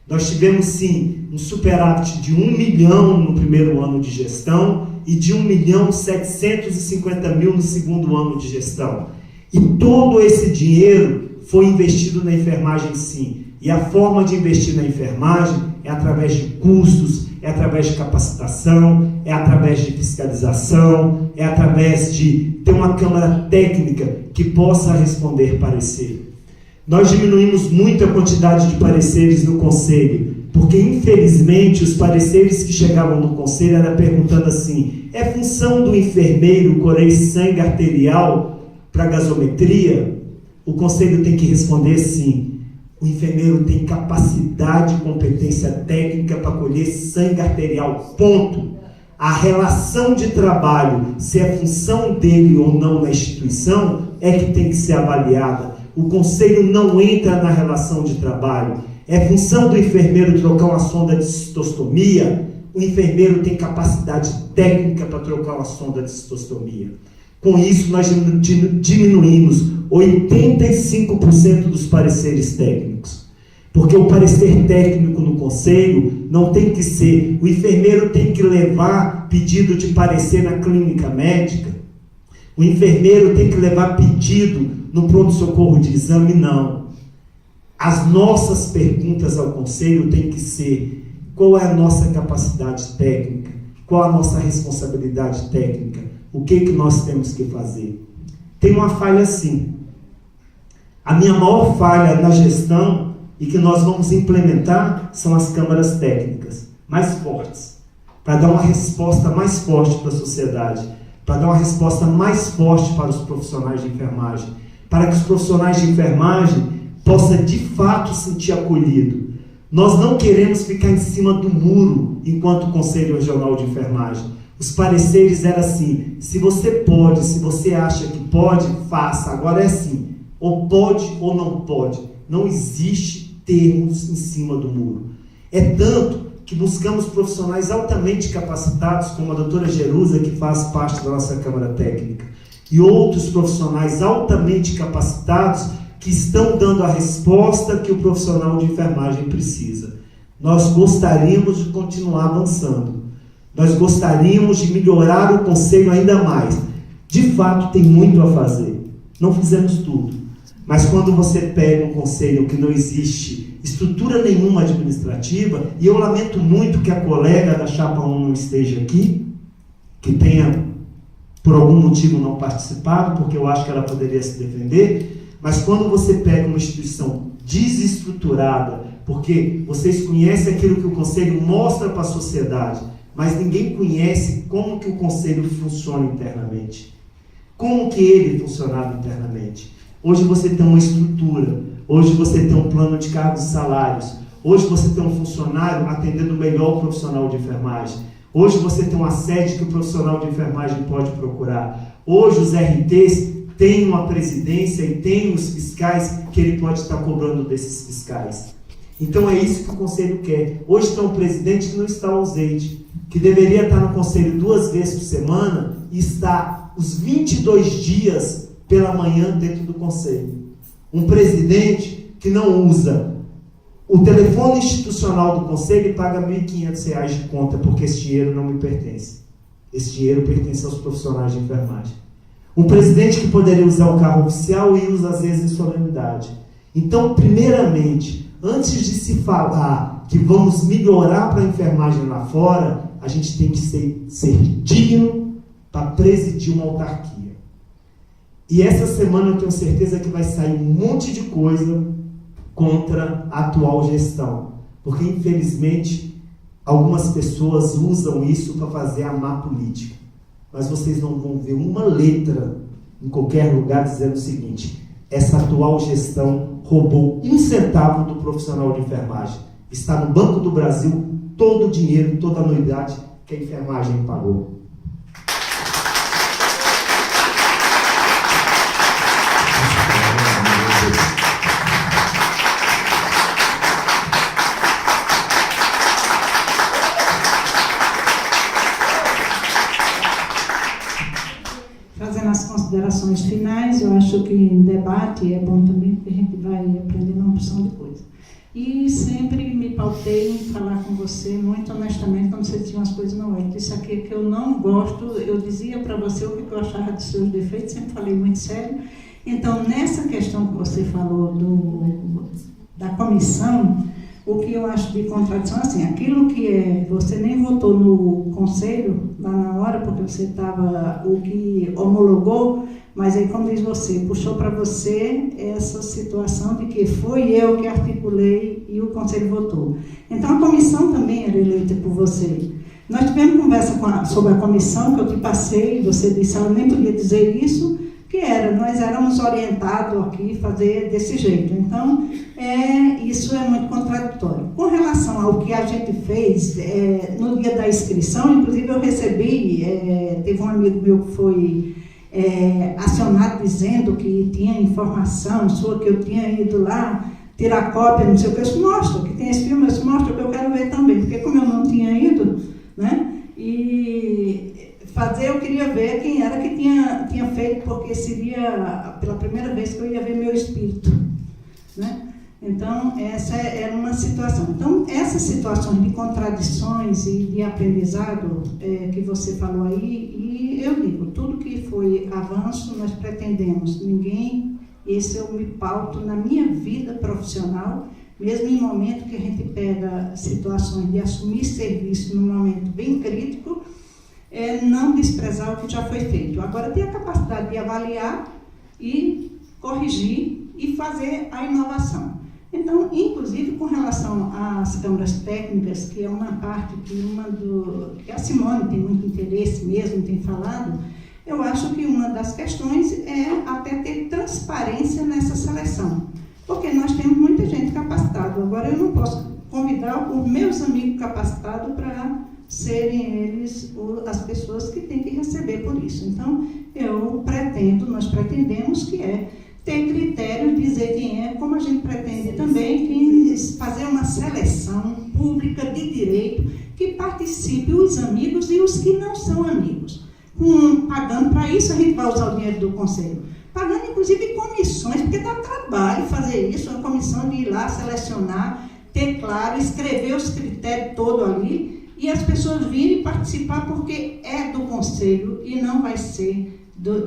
Nós tivemos sim um superávit de 1 milhão no primeiro ano de gestão e de 1.750.000 no segundo ano de gestão. E todo esse dinheiro foi investido na enfermagem sim. E a forma de investir na enfermagem é através de cursos, é através de capacitação, é através de fiscalização, é através de ter uma câmara técnica que possa responder parecer. Nós diminuímos muito a quantidade de pareceres no Conselho, porque infelizmente os pareceres que chegavam no Conselho era perguntando assim: é função do enfermeiro colher sangue arterial para gasometria? O Conselho tem que responder sim. O enfermeiro tem capacidade e competência técnica para colher sangue arterial, ponto. A relação de trabalho, se é função dele ou não na instituição, é que tem que ser avaliada. O Conselho não entra na relação de trabalho. É função do enfermeiro trocar uma sonda de cistostomia, o enfermeiro tem capacidade técnica para trocar uma sonda de cistostomia. Com isso, nós diminuímos 85% dos pareceres técnicos. Porque o parecer técnico no Conselho não tem que ser... O enfermeiro tem que levar pedido de parecer na clínica médica. O enfermeiro tem que levar pedido no pronto-socorro de exame, não. As nossas perguntas ao Conselho têm que ser: qual é a nossa capacidade técnica? Qual a nossa responsabilidade técnica? O que nós temos que fazer? Tem uma falha sim. A minha maior falha na gestão e que nós vamos implementar são as câmaras técnicas mais fortes, para dar uma resposta mais forte para a sociedade, para dar uma resposta mais forte para os profissionais de enfermagem, para que os profissionais de enfermagem possam de fato se sentir acolhido. Nós não queremos ficar em cima do muro enquanto Conselho Regional de Enfermagem. Os pareceres eram assim: se você pode, se você acha que pode, faça. Agora é assim, ou pode ou não pode. Não existe termos em cima do muro. É tanto que buscamos profissionais altamente capacitados, como a doutora Jerusa, que faz parte da nossa Câmara Técnica, e outros profissionais altamente capacitados que estão dando a resposta que o profissional de enfermagem precisa. Nós gostaríamos de continuar avançando. Nós gostaríamos de melhorar o conselho ainda mais. De fato, tem muito a fazer. Não fizemos tudo. Mas quando você pega um conselho que não existe estrutura nenhuma administrativa, e eu lamento muito que a colega da Chapa 1 não esteja aqui, que tenha, por algum motivo, não participado, porque eu acho que ela poderia se defender, mas quando você pega uma instituição desestruturada, porque vocês conhecem aquilo que o Conselho mostra para a sociedade, mas ninguém conhece como que o Conselho funciona internamente. Como que ele funcionava internamente. Hoje você tem uma estrutura, hoje você tem um plano de cargos e salários, hoje você tem um funcionário atendendo melhor o profissional de enfermagem, hoje você tem uma sede que o profissional de enfermagem pode procurar, hoje os RTs têm uma presidência e têm os fiscais que ele pode estar cobrando desses fiscais. Então é isso que o Conselho quer. Hoje tem um presidente que não está ausente, que deveria estar no Conselho 2 vezes por semana e está os 22 dias pela manhã dentro do Conselho. Um presidente que não usa o telefone institucional do Conselho e paga R$ 1.500 de conta, porque esse dinheiro não me pertence. Esse dinheiro pertence aos profissionais de enfermagem. Um presidente que poderia usar o carro oficial e usa às vezes em solenidade. Então, primeiramente, antes de se falar que vamos melhorar para a enfermagem lá fora, a gente tem que ser digno para presidir uma autarquia. E essa semana eu tenho certeza que vai sair um monte de coisa contra a atual gestão. Porque, infelizmente, algumas pessoas usam isso para fazer a má política. Mas vocês não vão ver uma letra em qualquer lugar dizendo o seguinte: essa atual gestão roubou 1 centavo do profissional de enfermagem. Está no Banco do Brasil todo o dinheiro, toda a anuidade que a enfermagem pagou. As considerações finais, eu acho que em debate é bom também, porque a gente vai aprendendo uma porção de coisa. E sempre me pautei em falar com você, muito honestamente, quando você tinha umas coisas não é. Isso aqui que eu não gosto, eu dizia para você o que eu achava dos seus defeitos, sempre falei muito sério. Então, nessa questão que você falou da comissão, o que eu acho de contradição, assim, aquilo que você nem votou no conselho, lá na hora, porque você estava, o que homologou, mas aí, como diz você, puxou para você essa situação de que foi eu que articulei e o conselho votou. Então, a comissão também era eleita por você. Nós tivemos conversa sobre a comissão, que eu te passei, você disse, eu nem podia dizer isso, que nós éramos orientados aqui a fazer desse jeito. Então, isso é muito contraditório. Com relação ao que a gente fez no dia da inscrição, inclusive eu recebi, teve um amigo meu que foi acionado dizendo que tinha informação sua, que eu tinha ido lá tirar cópia, não sei o que, eu disse, mostra, que tem esse filme, eu disse, mostra, que eu quero ver também, porque como eu não tinha ido, né, e eu queria ver quem era que tinha feito, porque seria pela primeira vez que eu ia ver meu espírito, né? Então, essa era uma situação. Então, essas situações de contradições e de aprendizado que você falou aí, e eu digo, tudo que foi avanço, nós pretendemos. Esse eu me pauto na minha vida profissional, mesmo em momento que a gente pega situações de assumir serviço num momento bem crítico, não desprezar o que já foi feito. Agora, ter a capacidade de avaliar e corrigir e fazer a inovação. Então, inclusive, com relação às câmaras técnicas, que é uma parte que a Simone tem muito interesse mesmo, tem falado, eu acho que uma das questões é até ter transparência nessa seleção. Porque nós temos muita gente capacitada. Agora, eu não posso convidar os meus amigos capacitados para serem eles as pessoas que têm que receber por isso. Então, nós pretendemos que ter critério, dizer quem como a gente pretende também fazer uma seleção pública de direito que participe os amigos e os que não são amigos. Pagando para isso, a gente vai usar o dinheiro do Conselho. pagando inclusive comissões, porque dá trabalho fazer isso, uma comissão de ir lá selecionar, ter claro, escrever os critérios todos ali, e as pessoas virem participar porque é do conselho e não vai ser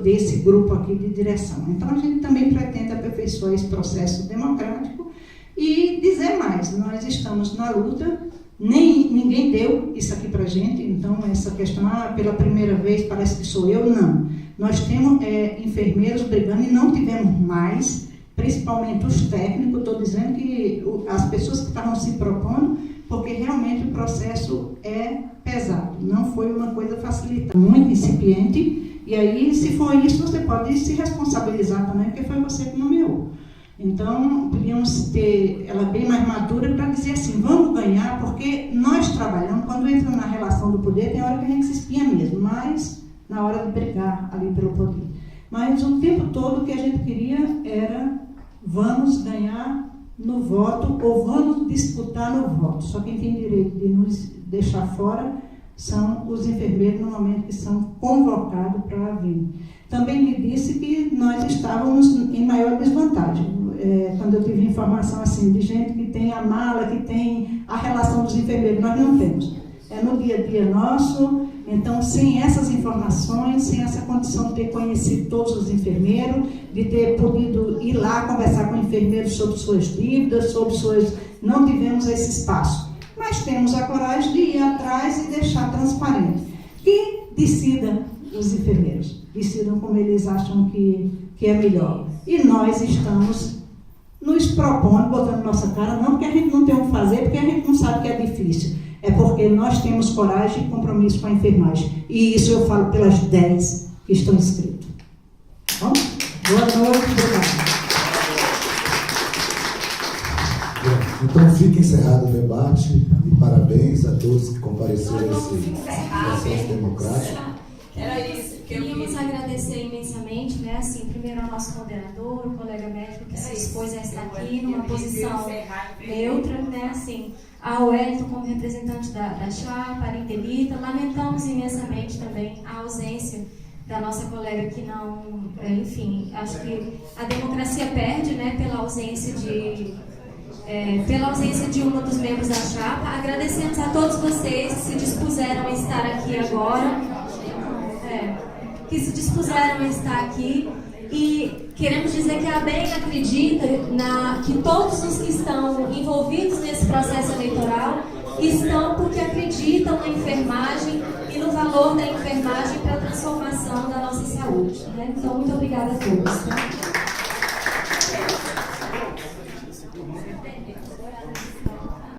desse grupo aqui de direção. Então a gente também pretende aperfeiçoar esse processo democrático e dizer mais, nós estamos na luta, ninguém deu isso aqui para a gente, então essa questão, pela primeira vez parece que sou eu, não. Nós temos enfermeiros brigando e não tivemos mais, principalmente os técnicos, estou dizendo que as pessoas que estavam se propondo, porque realmente o processo é pesado, não foi uma coisa facilitada, muito incipiente, e aí se for isso você pode se responsabilizar também, porque foi você que nomeou. Então, podíamos ter ela bem mais madura para dizer assim, vamos ganhar, porque nós trabalhamos, quando entra na relação do poder, tem hora que a gente se espinha mesmo, mas na hora de brigar ali pelo poder. Mas o tempo todo o que a gente queria era, vamos ganhar no voto ou vamos disputar no voto. Só quem tem direito de nos deixar fora são os enfermeiros, no momento que são convocados para vir. Também me disse que nós estávamos em maior desvantagem. Quando eu tive informação assim, de gente que tem a mala, que tem a relação dos enfermeiros, nós não temos. É no dia a dia nosso, então sem essas informações, sem essa condição de ter conhecido todos os enfermeiros, de ter podido ir lá conversar com enfermeiros sobre suas dívidas, sobre suas... Não tivemos esse espaço. Mas temos a coragem de ir atrás e deixar transparente. Que decida os enfermeiros, decidam como eles acham que é melhor. E nós estamos nos propondo, botando nossa cara, não porque a gente não tem o que fazer, porque a gente não sabe que é difícil. É porque nós temos coragem e compromisso com a enfermagem. E isso eu falo pelas 10 que estão inscritas. Bom? Boa noite, obrigada. Então fica encerrado o debate e parabéns a todos que compareceram a esse processo democrático. Era isso que queríamos agradecer imensamente, né? Assim, primeiro ao nosso moderador, o colega médico que se expôs a estar aqui numa posição neutra, né? Assim, ao Wellington como representante da chapa, a Arindelita. Lamentamos imensamente também a ausência da nossa colega que não, enfim, acho que a democracia perde, né? Pela ausência de um dos membros da chapa. Agradecemos a todos vocês que se dispuseram a estar aqui agora. Que se dispuseram a estar aqui, e queremos dizer que a ABEM acredita que todos os que estão envolvidos nesse processo eleitoral estão porque acreditam na enfermagem e no valor da enfermagem para a transformação da nossa saúde, né? Então, muito obrigada a todos. Tá?